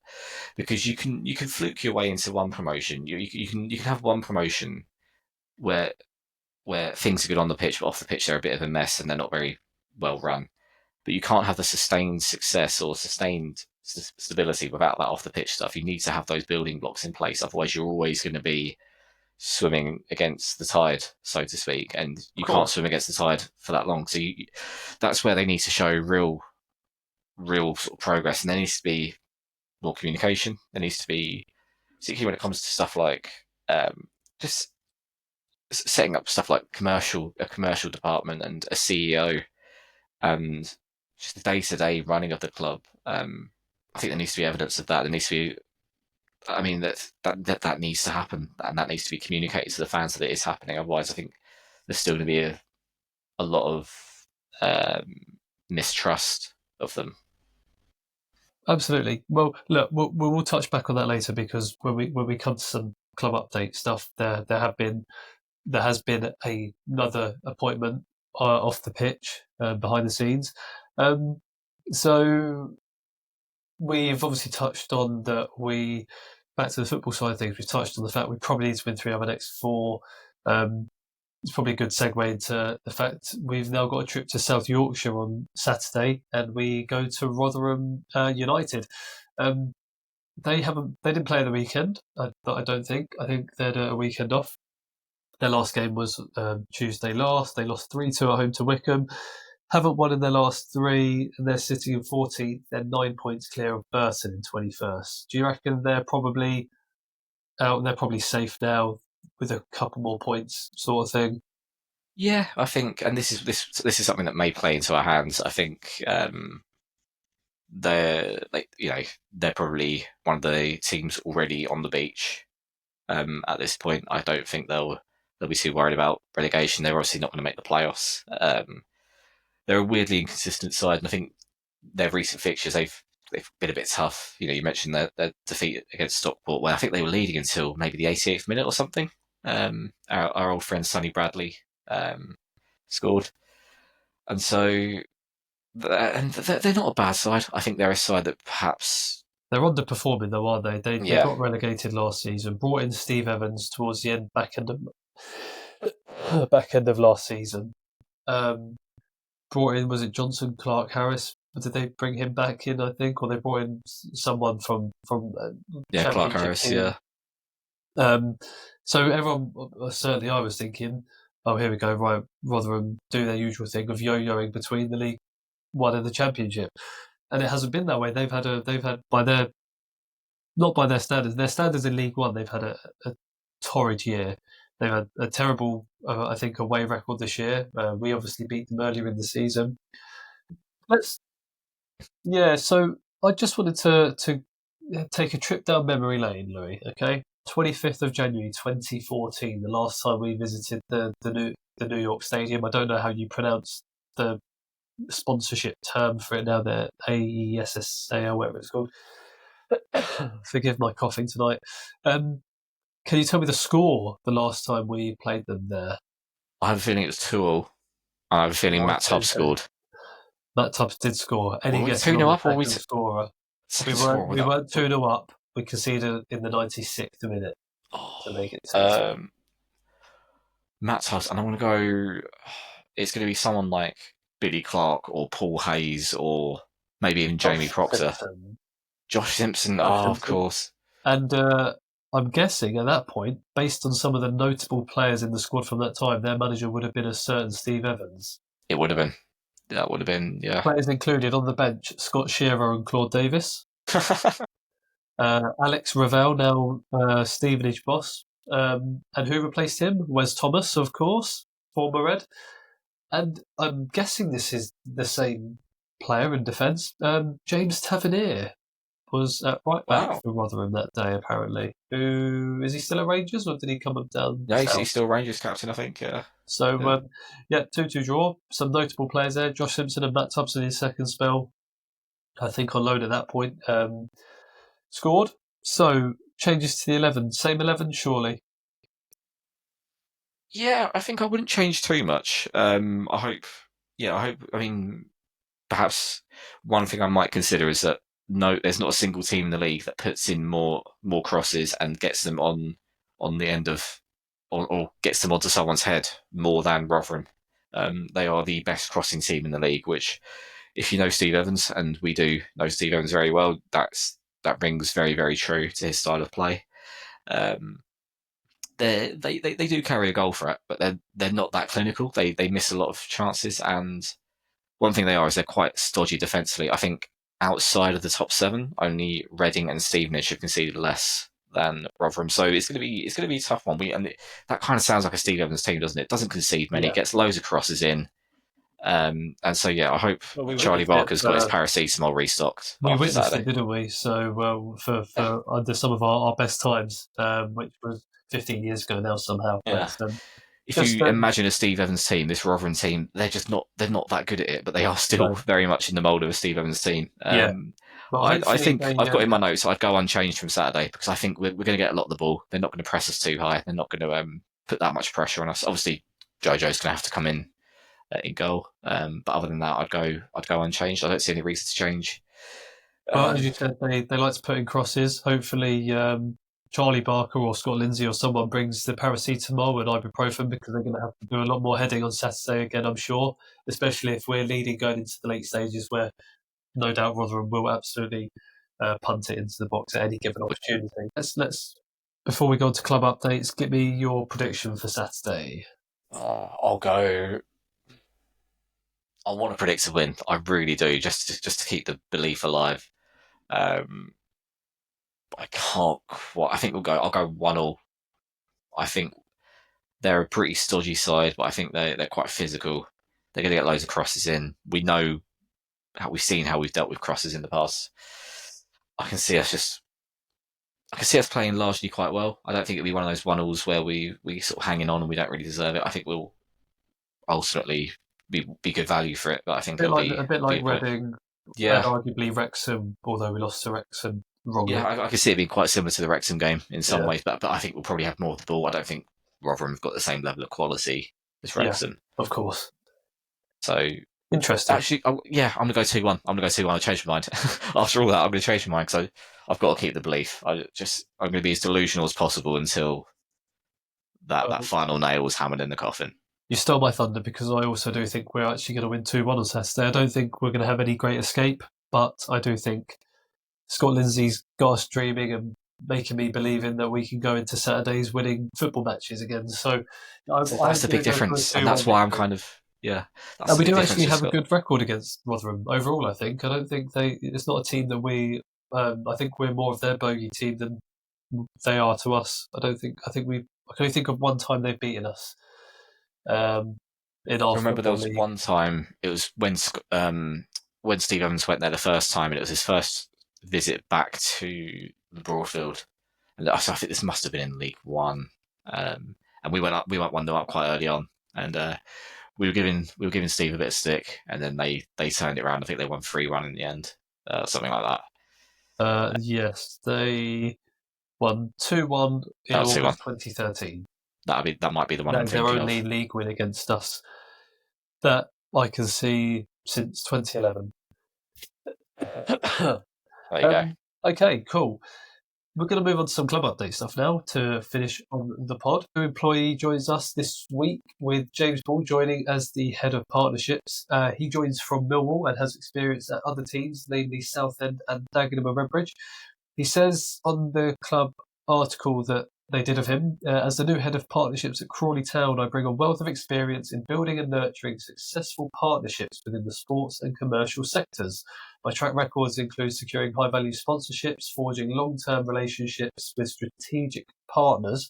Because you can fluke your way into one promotion. You can have one promotion where things are good on the pitch, but off the pitch they're a bit of a mess and they're not very well run. But you can't have the sustained success or sustained stability without that off the pitch stuff. You need to have those building blocks in place, otherwise you're always going to be swimming against the tide, so to speak, and you can't swim against the tide for that long. So that's where they need to show real sort of progress, and there needs to be more communication. There needs to be, particularly when it comes to stuff like just setting up stuff like a commercial department and a CEO, and just the day-to-day running of the club. I think there needs to be evidence of that. There needs to be, that needs to happen, and that needs to be communicated to the fans that it is happening. Otherwise, I think there's still going to be a lot of mistrust of them. Absolutely. Well, look, we'll touch back on that later, because when we come to some club update stuff, there has been another appointment off the pitch, behind the scenes. So we've obviously touched on that. Back to the football side of things, we've touched on the fact we probably need to win 3 of our next 4. It's probably a good segue into the fact we've now got a trip to South Yorkshire on Saturday, and we go to Rotherham United. They didn't play the weekend. I don't think. I think they had a weekend off. Their last game was Tuesday last. They lost 3-2 at home to Wickham. Haven't won in their last 3, and they're sitting in 14th. They're 9 points clear of Burton in 21st. Do you reckon they're probably out and they're probably safe now with a couple more points, sort of thing? Yeah, I think, and this is something that may play into our hands. I think they're probably one of the teams already on the beach at this point. I don't think they'll be too worried about relegation. They're obviously not going to make the playoffs. They're a weirdly inconsistent side, and I think their recent fixtures they've been a bit tough. You mentioned their defeat against Stockport, where I think they were leading until maybe the 88th minute or something. Our old friend Sonny Bradley scored, and so they're not a bad side. I think they're a side that perhaps they're underperforming, though, aren't they? They got relegated last season. Brought in Steve Evans towards the back end of last season. Brought in, was it Johnson, Clark, Harris? Did they bring him back in, I think, or they brought in someone from Clark Harris, team. So everyone, certainly I was thinking, oh, here we go, right, Rotherham do their usual thing of yo-yoing between the League One and the Championship, and it hasn't been that way. They've had not by their standards in League One, they've had a torrid year. They've had a terrible, I think, away record this year. We obviously beat them earlier in the season. So I just wanted to take a trip down memory lane, Louis. Okay, 25th of January 2014, the last time we visited the New York Stadium. I don't know how you pronounce the sponsorship term for it now. The AESSA or whatever it's called. Forgive my coughing tonight. Can you tell me the score the last time we played them there? I have a feeling it was 2-2. I have a feeling Matt Tubbs scored. Matt Tubbs did score. Any guesses 2-0 on the up, or second scorer? We we weren't 2-0 up. We conceded in the 96th minute to make it 2-2. Matt Tubbs, and I'm going to go. It's going to be someone like Billy Clark or Paul Hayes or maybe even Jamie Proctor. Josh Simpson, of course. And I'm guessing at that point, based on some of the notable players in the squad from that time, their manager would have been a certain Steve Evans. It would have been. That would have been, yeah. Players included on the bench, Scott Shearer and Claude Davis. Alex Ravel, now Stevenage boss. And who replaced him? Wes Thomas, of course, former Red. And I'm guessing this is the same player in defence. James Tavernier was at right back for Rotherham that day, apparently. Is he still at Rangers, or did he come up down? Yeah, he's still Rangers captain, I think. Yeah. So, 2-2 draw. Some notable players there. Josh Simpson and Matt Tubbs in his second spell, I think, on loan at that point, scored. So, changes to the 11. Same 11, surely? Yeah, I think I wouldn't change too much. I hope, I mean, perhaps one thing I might consider is that there's not a single team in the league that puts in more crosses and gets them on the end of, or gets them onto someone's head more than Rotherham. They are the best crossing team in the league, which, if you know Steve Evans, and we do know Steve Evans very well, that rings very, very true to his style of play. They do carry a goal threat, but they're not that clinical. They miss a lot of chances, and one thing they are is they're quite stodgy defensively. I think outside of the top 7, only Reading and Stevenage have conceded less than Rotherham. So it's going to be a tough one. That kind of sounds like a Steve Evans team, doesn't it? Doesn't concede many, gets loads of crosses in. And so, I hope Charlie Barker's got his paracetamol restocked. We witnessed it, didn't we? So, for under some of our best times, which was 15 years ago now somehow. Yeah. But, if you imagine a Steve Evans team, this Rotherham team, they're not that good at it, but they are still very much in the mould of a Steve Evans team. Well, I think I've got in my notes, I'd go unchanged from Saturday, because I think we're going to get a lot of the ball. They're not going to press us too high. They're not going to put that much pressure on us. Obviously, Jojo's going to have to come in goal. But other than that, I'd go unchanged. I don't see any reason to change. Well, as you said, they like to put in crosses. Hopefully, Charlie Barker or Scott Lindsay or someone brings the paracetamol and ibuprofen, because they're going to have to do a lot more heading on Saturday again, I'm sure, especially if we're leading going into the late stages, where no doubt Rotherham will absolutely punt it into the box at any given opportunity. Let's before we go on to club updates, give me your prediction for Saturday. I'll go. I want to predict a win. I really do, just to keep the belief alive. I can't quite. I think I'll go 1-1. I think they're a pretty stodgy side, but I think they're quite physical. They're going to get loads of crosses in. We know we've seen how we've dealt with crosses in the past. I can see us playing largely quite well. I don't think it'll be one of those 1-1s where we sort of hanging on and we don't really deserve it. I think we'll ultimately be good value for it, but I think it'll be a bit like Reading. Yeah, and arguably Wrexham, although we lost to Wrexham wrongly. Yeah, I can see it being quite similar to the Wrexham game in some ways, but I think we'll probably have more of the ball. I don't think Rotherham have got the same level of quality as Wrexham. Yeah, of course. So interesting. Actually, I'm going to go 2-1. I'm going to go 2-1. I changed my mind. After all that, I'm going to change my mind, because I've got to keep the belief. I'm going to be as delusional as possible until that final nail was hammered in the coffin. You stole my thunder, because I also do think we're actually going to win 2-1 on Saturday. I don't think we're going to have any great escape, but I do think Scott Lindsay's got us dreaming and making me believing that we can go into Saturdays winning football matches again. So that's the big difference, and that's why I'm kind of and we do actually have a good record against Rotherham overall. I think. I don't think it's not a team that we. I think we're more of their bogey team than they are to us. I can only think of one time they've beaten us in I our remember there football was league. one time. It was when Steve Evans went there the first time, and it was his first visit back to Broadfield. And I think this must have been in League One. And we went up. We went 1-0 up quite early on, and we were giving Steve a bit of stick, and then they turned it around. I think they won 3-1 in the end, something like that. Yes, they won 2-1 in That was 2-1. August 2013. That might be the one That I'm is their thinking only of. league win against us that I can see since 2011. There you go. Okay, cool. We're going to move on to some club update stuff now to finish on the pod. New employee joins us this week with James Ball joining as the head of partnerships. He joins from Millwall and has experience at other teams, namely Southend and Dagenham and Redbridge. He says on the club article that they did of him, as the new head of partnerships at Crawley Town, I bring a wealth of experience in building and nurturing successful partnerships within the sports and commercial sectors. My track records include securing high-value sponsorships, forging long-term relationships with strategic partners,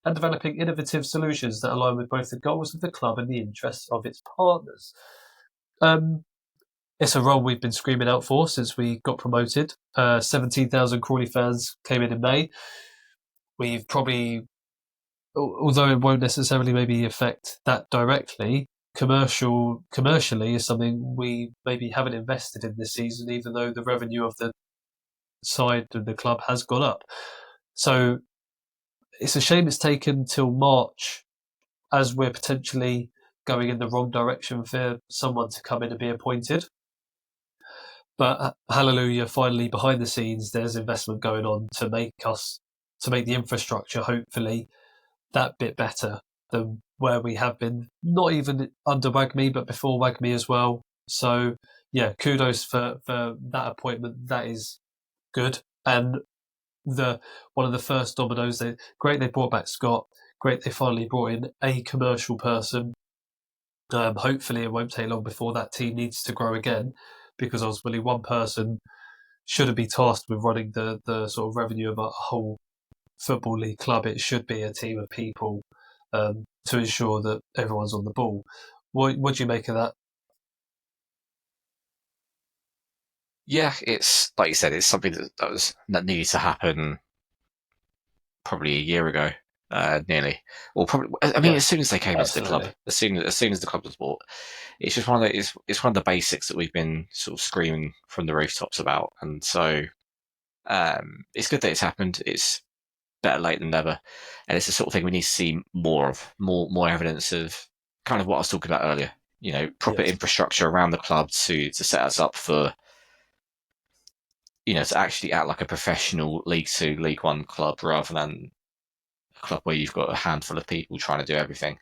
and developing innovative solutions that align with both the goals of the club and the interests of its partners. It's a role we've been screaming out for since we got promoted. 17,000 Crawley fans came in May. We've probably, although it won't necessarily maybe affect that directly, commercially is something we maybe haven't invested in this season, even though the revenue of the side of the club has gone up. So it's a shame it's taken till March, as we're potentially going in the wrong direction for someone to come in and be appointed. But hallelujah, finally behind the scenes, there's investment going on to make the infrastructure hopefully that bit better than where we have been, not even under WAGMI, but before WAGMI as well. So yeah, kudos for that appointment. That is good. And one of the first dominoes, great they brought back Scott. Great they finally brought in a commercial person. Hopefully it won't take long before that team needs to grow again, because ultimately one person shouldn't be tasked with running the sort of revenue of a whole football league club. It should be a team of people to ensure that everyone's on the ball. What do you make of that? Yeah, it's like you said, it's something that needed to happen probably a year ago, nearly, or probably. I mean, Yeah, as soon as they came into the club, as soon as the club was bought, it's just it's one of the basics that we've been sort of screaming from the rooftops about, and so it's good that it's happened. It's better late than never, and it's the sort of thing we need to see more of, more evidence of, kind of what I was talking about earlier. You know, proper infrastructure around the club to set us up for, to actually act like a professional League Two, League One club, rather than a club where you've got a handful of people trying to do everything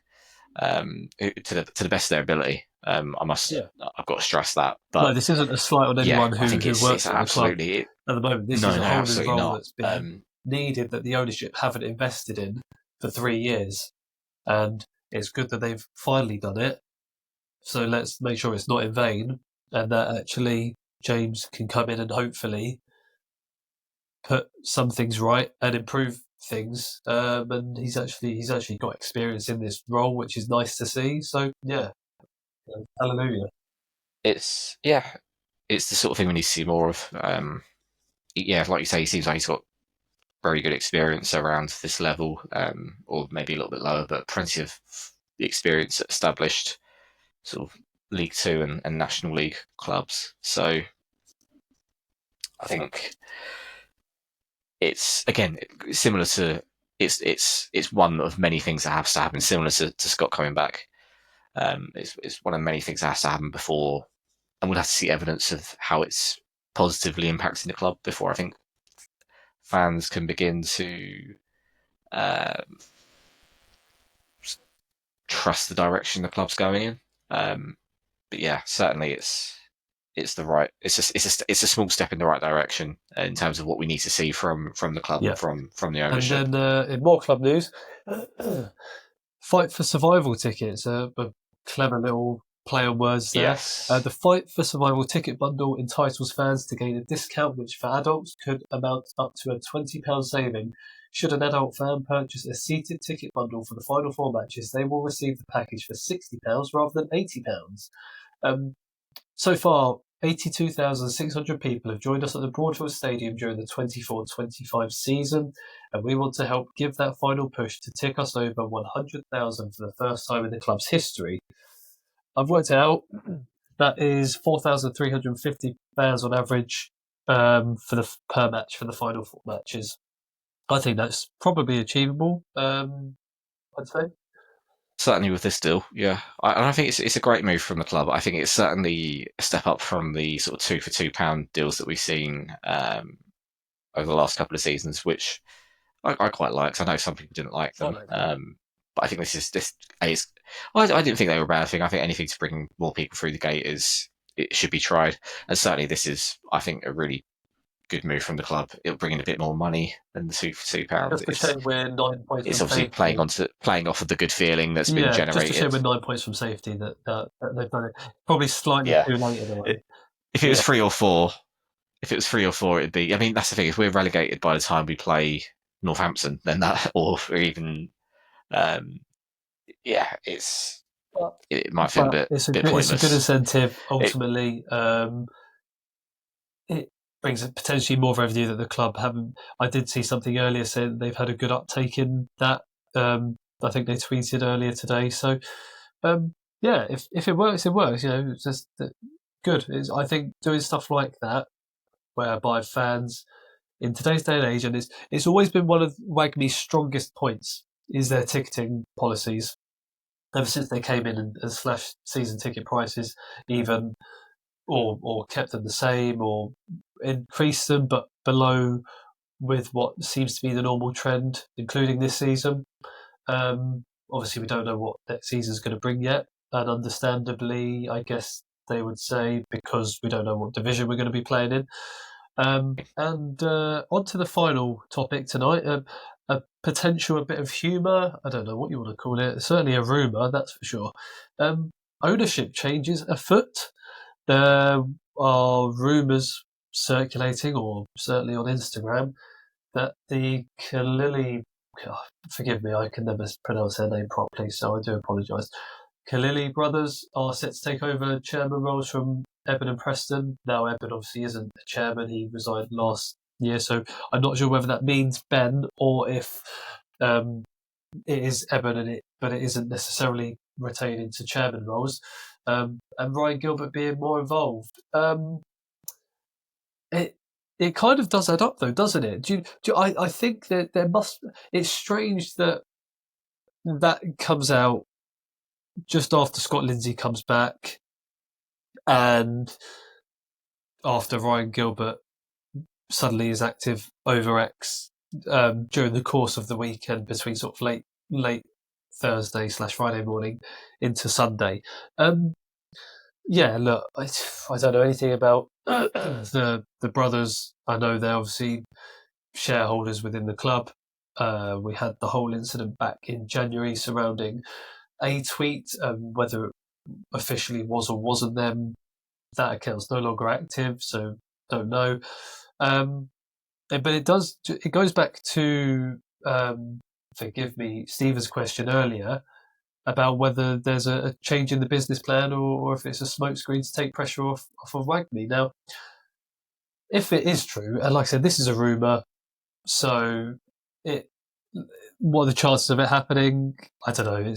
to the best of their ability. I've got to stress that. But no, this isn't a slight on anyone I think who works at the club at the moment. This is a whole new role that's been needed, that the ownership haven't invested in for 3 years, and it's good that they've finally done it. So let's make sure it's not in vain, and that actually James can come in and hopefully put some things right and improve things. And he's actually got experience in this role, which is nice to see. So yeah, hallelujah. It's the sort of thing we need to see more of. Like you say, he seems like he's got very good experience around this level, or maybe a little bit lower, but plenty of experience at established sort of League Two and National League clubs. So I think it's, again, similar to it's one of many things that has to happen, similar to Scott coming back. It's one of many things that has to happen before, and we'll have to see evidence of how it's positively impacting the club before I think fans can begin to trust the direction the club's going in. But yeah, certainly it's the right. It's a small step in the right direction in terms of what we need to see from the club and from the ownership. And then in more club news, Fight for Survival tickets, a clever little play on words there. Yes. The Fight for Survival ticket bundle entitles fans to gain a discount, which for adults could amount up to a £20 saving. Should an adult fan purchase a seated ticket bundle for the final 4 matches, they will receive the package for £60 rather than £80. So far, 82,600 people have joined us at the Broadfield Stadium during the 24-25 season, and we want to help give that final push to tick us over 100,000 for the first time in the club's history. I've worked out that is 4,350 fans on average per match for the final 4 matches. I think that's probably achievable, I'd say. Certainly with this deal, yeah. And I think it's a great move from the club. I think it's certainly a step up from the sort of £2 for £2 deals that we've seen over the last couple of seasons, which I quite like. I know some people didn't like them, but I think this is. I didn't think they were a bad thing. I think anything to bring more people through the gate it should be tried, and certainly this is, I think, a really good move from the club. It'll bring in a bit more money than the £2 for £2. Just to show we're 9 points. It's obviously playing off of the good feeling that's been generated. Just to show we're 9 points from safety that they've done it probably slightly too late in a way. If it was 3 or 4, it'd be. I mean, that's the thing. If we're relegated by the time we play Northampton, then that, or even, it might feel a bit pointless. It's a good incentive. Ultimately, it brings potentially more revenue that the club haven't. I did see something earlier saying they've had a good uptake in that. I think they tweeted earlier today. So, if it works, it works. It's just good. I think doing stuff like that, whereby fans in today's day and age, and it's always been one of WAGMI's strongest points, is their ticketing policies. Ever since they came in and slashed season ticket prices, even or kept them the same or increased them, but below with what seems to be the normal trend, including this season. Obviously, we don't know what next season's going to bring yet, and understandably, I guess they would say, because we don't know what division we're going to be playing in. And on to the final topic tonight, a bit of humour. I don't know what you want to call it. Certainly a rumour, that's for sure. Ownership changes afoot. There are rumours circulating, or certainly on Instagram, that the Kalili, forgive me, I can never pronounce their name properly, so I do apologise. Kalili brothers are set to take over chairman roles from Eben and Preston. Now, Eben obviously isn't a chairman, he resigned last year, so I'm not sure whether that means Ben or if it is Eben, but it isn't necessarily retaining to chairman roles. And Ryan Gilbert being more involved. It kind of does add up, though, doesn't it? I think that there must. It's strange that comes out just after Scott Lindsay comes back, and after Ryan Gilbert suddenly is active over X during the course of the weekend between sort of late Thursday / Friday morning into Sunday. Look, I don't know anything about the brothers. I know they're obviously shareholders within the club. We had the whole incident back in January surrounding a tweet, whether it officially was or wasn't them. That account's no longer active, so don't know. But it goes back to, forgive me, Stephen's question earlier about whether there's a change in the business plan or if it's a smokescreen to take pressure off of WAGMI. Now, if it is true, and like I said, this is a rumour, so what are the chances of it happening? I don't know.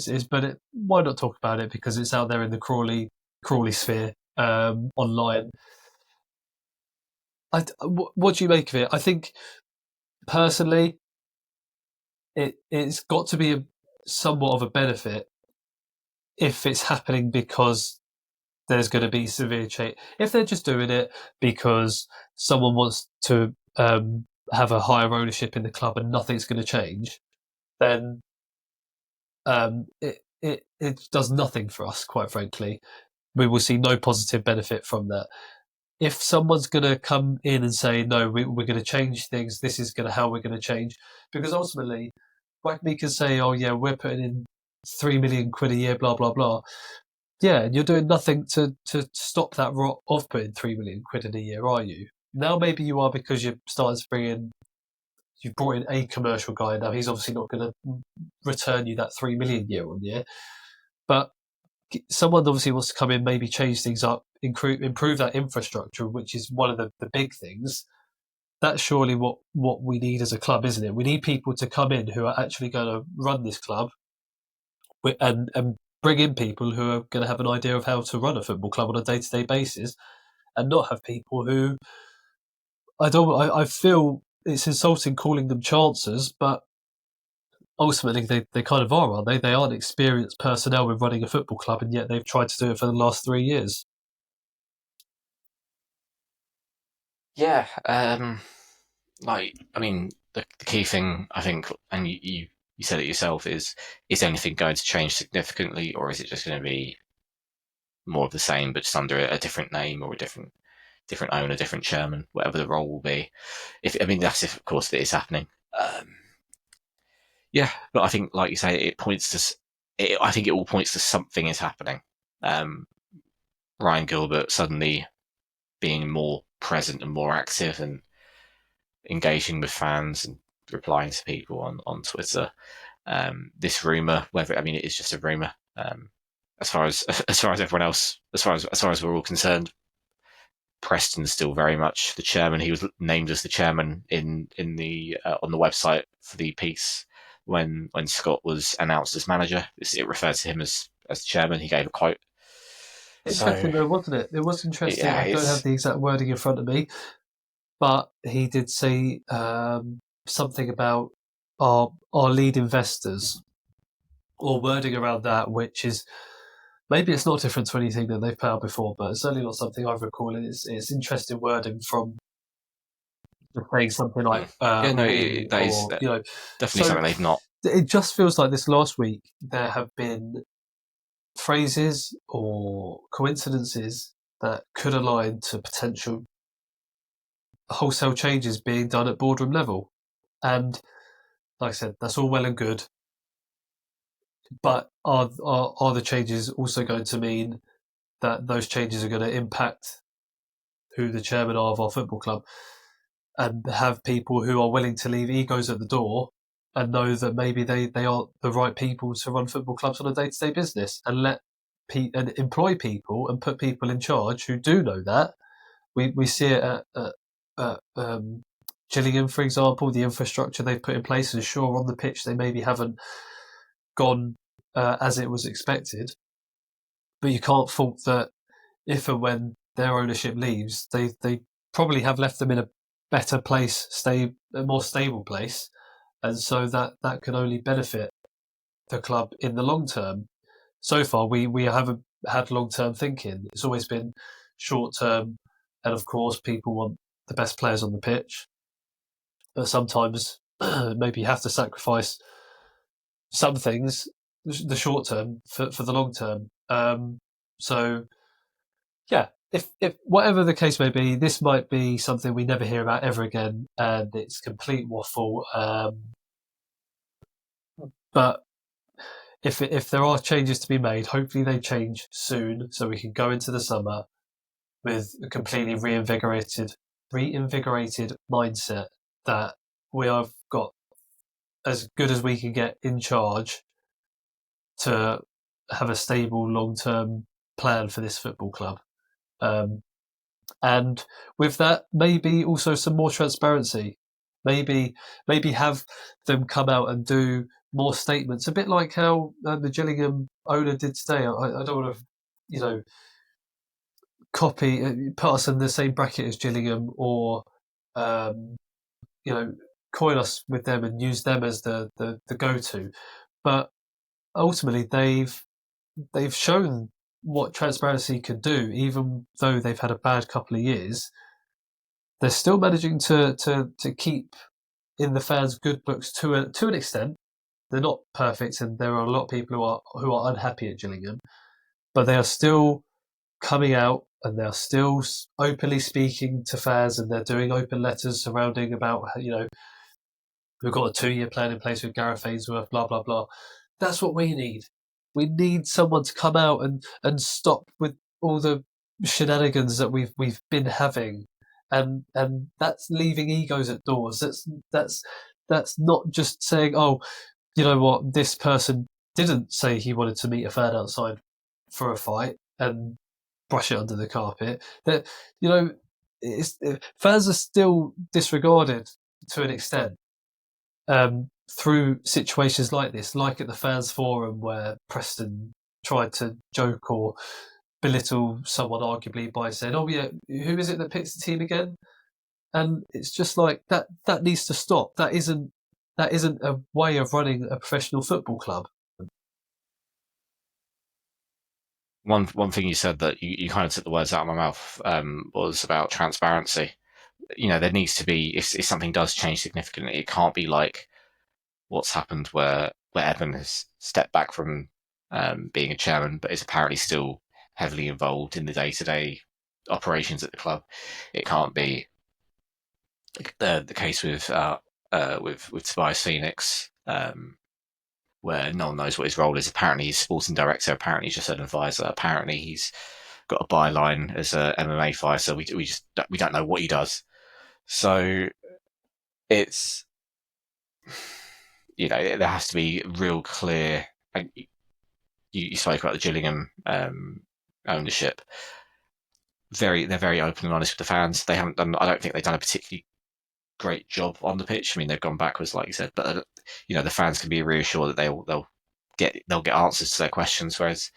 Why not talk about it, because it's out there in the Crawley sphere online. What do you make of it? I think personally, it's got to be somewhat of a benefit if it's happening because there's going to be severe change. If they're just doing it because someone wants to have a higher ownership in the club and nothing's going to change, then it does nothing for us, quite frankly. We will see no positive benefit from that. If someone's going to come in and say, no, we're going to change things, this is how we're going to change, because ultimately, WAGMI can say, oh yeah, we're putting in £3 million a year, blah, blah, blah. Yeah, and you're doing nothing to stop that rot of putting £3 million in a year, are you? Now maybe you are, because you're starting to bring in. You've brought in a commercial guy. Now he's obviously not going to return you that £3 million year on year, but someone obviously wants to come in, maybe change things up, improve that infrastructure, which is one of the big things. That's surely what we need as a club, isn't it? We need people to come in who are actually going to run this club, and bring in people who are going to have an idea of how to run a football club on a day-to-day basis, and not have people who I feel it's insulting calling them chancers, but ultimately they kind of are, aren't they? They aren't experienced personnel with running a football club, and yet they've tried to do it for the last 3 years. Yeah, the key thing, I think, and you said it yourself, is anything going to change significantly, or is it just going to be more of the same, but just under a different name, or a different owner, different chairman, whatever the role will be? That's if, of course, it is happening. Yeah, but I think, like you say, it points to. I think it all points to something is happening. Ryan Gilbert suddenly being more present and more active and engaging with fans and replying to people on Twitter. This rumor, whether it is just a rumor, as far as everyone else, as far as we're all concerned, Preston's still very much the chairman. He was named as the chairman in the on the website for the piece when Scott was announced as manager. It referred to him as chairman. He gave a quote. Interesting though, wasn't it? It was interesting. Yeah, I don't have the exact wording in front of me, but he did say something about our lead investors, or wording around that, which is, maybe it's not different to anything that they've put out before, but it's certainly not something I've recalled. And it's interesting wording from saying something like yeah, no, we, that is or, you know. definitely something they've not. It just feels like this last week there have been phrases or coincidences that could align to potential wholesale changes being done at boardroom level. And like I said, that's all well and good. But are the changes also going to mean that those changes are going to impact who the chairman are of our football club, and have people who are willing to leave egos at the door and know that maybe they are the right people to run football clubs on a day-to-day business, and and employ people and put people in charge who do know that. We see it at Gillingham, for example, the infrastructure they've put in place, and sure, on the pitch they maybe haven't gone as it was expected, but you can't fault that if and when their ownership leaves, they probably have left them in a better place, a more stable place, and so that can only benefit the club in the long term. So far, we haven't had long term thinking. It's always been short term, and of course, people want the best players on the pitch, but sometimes maybe you have to sacrifice some things, the short term, for the long term. So yeah, if whatever the case may be, this might be something we never hear about ever again, and it's complete waffle. But if there are changes to be made, hopefully they change soon, so we can go into the summer with a completely reinvigorated mindset that we have got as good as we can get in charge to have a stable long-term plan for this football club. And with that, maybe also some more transparency. Maybe have them come out and do more statements, a bit like how the Gillingham owner did today. I don't want to, put us in the same bracket as Gillingham, or um, coin us with them and use them as the go-to. But ultimately, they've shown what transparency can do, even though they've had a bad couple of years. They're still managing to keep in the fans' good books to an extent. They're not perfect, and there are a lot of people who are unhappy at Gillingham, but they are still coming out, and they're still openly speaking to fans, and they're doing open letters surrounding about, we've got a 2-year plan in place with Gareth Ainsworth, blah blah blah. That's what we need. We need someone to come out and stop with all the shenanigans that we've been having, and that's leaving egos at doors. That's not just saying, oh, you know what, this person didn't say he wanted to meet a fan outside for a fight and brush it under the carpet. That, you know, fans are still disregarded to an extent through situations like this, like at the fans forum where Preston tried to joke or belittle someone arguably by saying, "Oh yeah, who is it that picks the team again?" And it's just like that. That needs to stop. That isn't a way of running a professional football club. One thing you said that you kind of took the words out of my mouth was about transparency. You know, there needs to be, if something does change significantly, it can't be like what's happened where Evan has stepped back from being a chairman, but is apparently still heavily involved in the day-to-day operations at the club. It can't be the case with Tobias Phoenix, where no one knows what his role is. Apparently he's sporting director, apparently he's just an advisor, apparently he's got a byline as a MMA fighter. We don't know what he does. So it's, you know, there has to be real clear. You spoke about the Gillingham ownership. They're very open and honest with the fans. They haven't done. I don't think they've done a particularly great job on the pitch. I mean, they've gone backwards, like you said, but you know, the fans can be reassured that they'll get answers to their questions. Whereas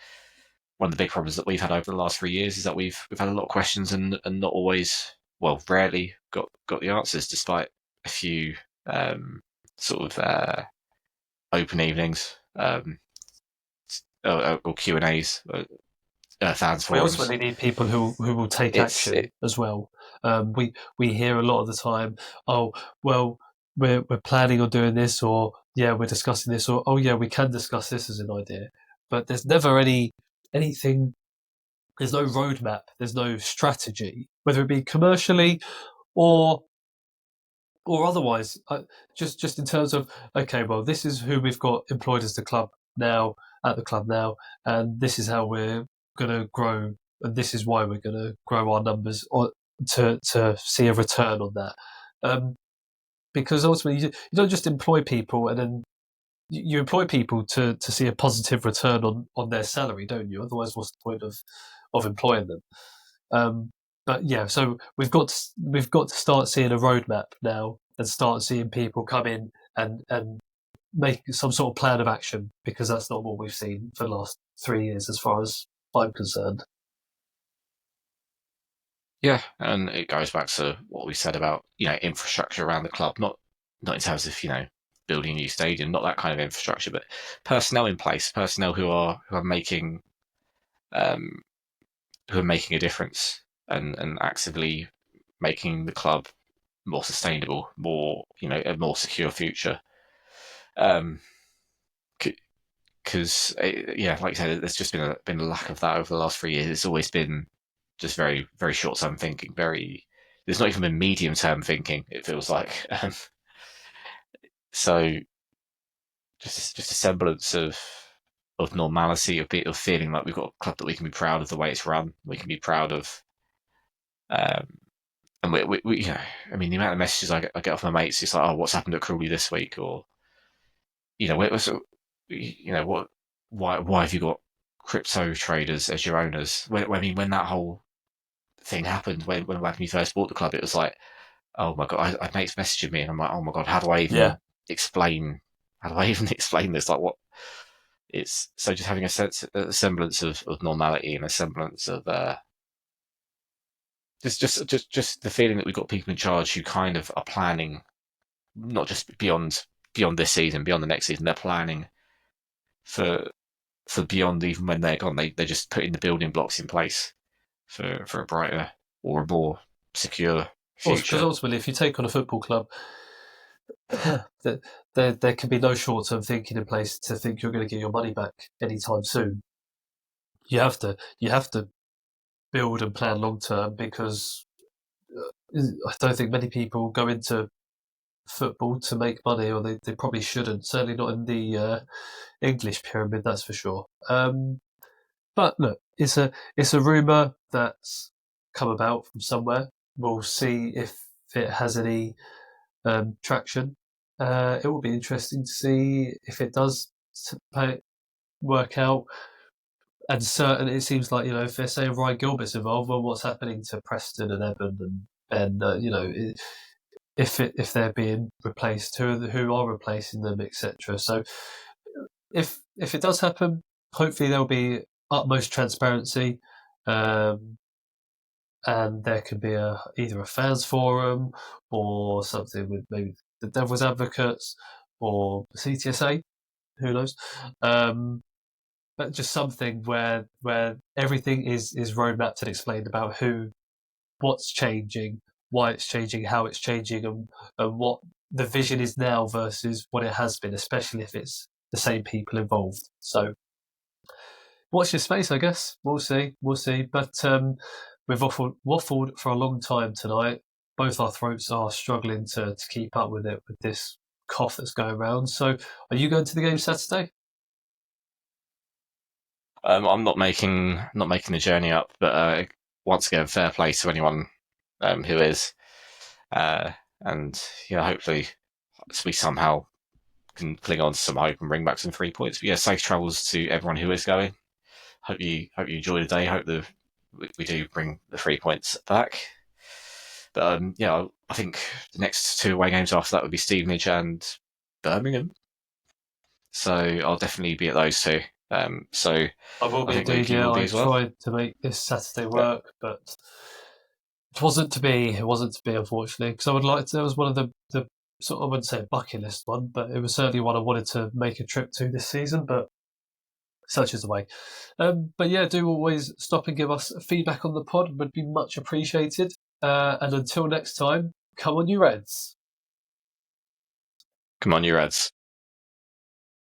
one of the big problems that we've had over the last 3 years is that we've had a lot of questions and not always, well, rarely got the answers, despite a few sort of open evenings or Q&As. Fans We forums. ultimately need people who will take action as well. We hear a lot of the time, oh well, we're planning on doing this, or yeah, we're discussing this, or oh yeah, we can discuss this as an idea. But there's never anything. There's no roadmap. There's no strategy, whether it be commercially or otherwise. Just in terms of, okay, well, this is who we've got employed as the club now, and this is how we're going to grow, and this is why we're going to grow our numbers, or to see a return on that. Because ultimately, you don't just employ people and then you employ people to see a positive return on their salary, don't you? Otherwise, what's the point of employing them? But yeah, so we've got to start seeing a roadmap now and start seeing people come in and make some sort of plan of action, because that's not what we've seen for the last 3 years, as far as I'm concerned. Yeah, and it goes back to what we said about, you know, infrastructure around the club, not in terms of, you know, building a new stadium, not that kind of infrastructure, but personnel in place, personnel who are making a difference and actively making the club more sustainable, more, you know, a more secure future. Because yeah, like I said, there's just been a lack of that over the last 3 years. It's always been just very, very short term thinking. There's not even been medium term thinking. It feels like so. Just a semblance of normality, of feeling like we've got a club that we can be proud of the way it's run. We can be proud of, and we you know, I mean, the amount of messages I get off my mates, it's like, oh, what's happened at Crawley this week, or you know, why have you got crypto traders as your owners? I mean, when that whole thing happened, when we first bought the club, it was like, oh my god, I mates messaging me, and I'm like, oh my god, how do I even explain? How do I even explain this? Like, what? It's so just having a semblance of normality and a semblance of just the feeling that we've got people in charge who kind of are planning, not just beyond this season, beyond the next season. They're planning for beyond even when they're gone. They're just putting the building blocks in place for a brighter or a more secure future. Because ultimately, if you take on a football club, there can be no short-term thinking in place to think you're going to get your money back anytime soon. You have to build and plan long-term, because I don't think many people go into football to make money, or they probably shouldn't. Certainly not in the English pyramid, that's for sure. But look, it's a rumour that's come about from somewhere. We'll see if it has any traction. It will be interesting to see if it does work out. And it seems like, if they're saying Ryan Gilbert's involved, well, what's happening to Preston and Evan and Ben? If they're being replaced, who are replacing them, etc. So if it does happen, hopefully there'll be utmost transparency, and there can be either a fans forum or something with maybe the Devil's Advocates or the CTSA. Who knows? But just something where everything is roadmapped and explained about what's changing, why it's changing, how it's changing, and what the vision is now versus what it has been, especially if it's the same people involved. So watch your space, I guess. We'll see. But we've waffled for a long time tonight. Both our throats are struggling to keep up with it, with this cough that's going around. So are you going to the game Saturday? I'm not making the journey up, but once again, fair play to anyone who is, and hopefully we somehow can cling on to some hope and bring back some 3 points. But safe travels to everyone who is going. Hope you enjoy the day. Hope we do bring the 3 points back. But I think the next 2 away games after that would be Stevenage and Birmingham. So I'll definitely be at those 2. So I will be indeed. Yeah, I tried to make this Saturday work, but it wasn't to be. It wasn't to be, unfortunately, because I would like to. It was one of the sort of, I wouldn't say a bucket list one, but it was certainly one I wanted to make a trip to this season. But such is the way. But yeah, do always stop and give us feedback on the pod. Would be much appreciated. And until next time, come on, you Reds. Come on, you Reds.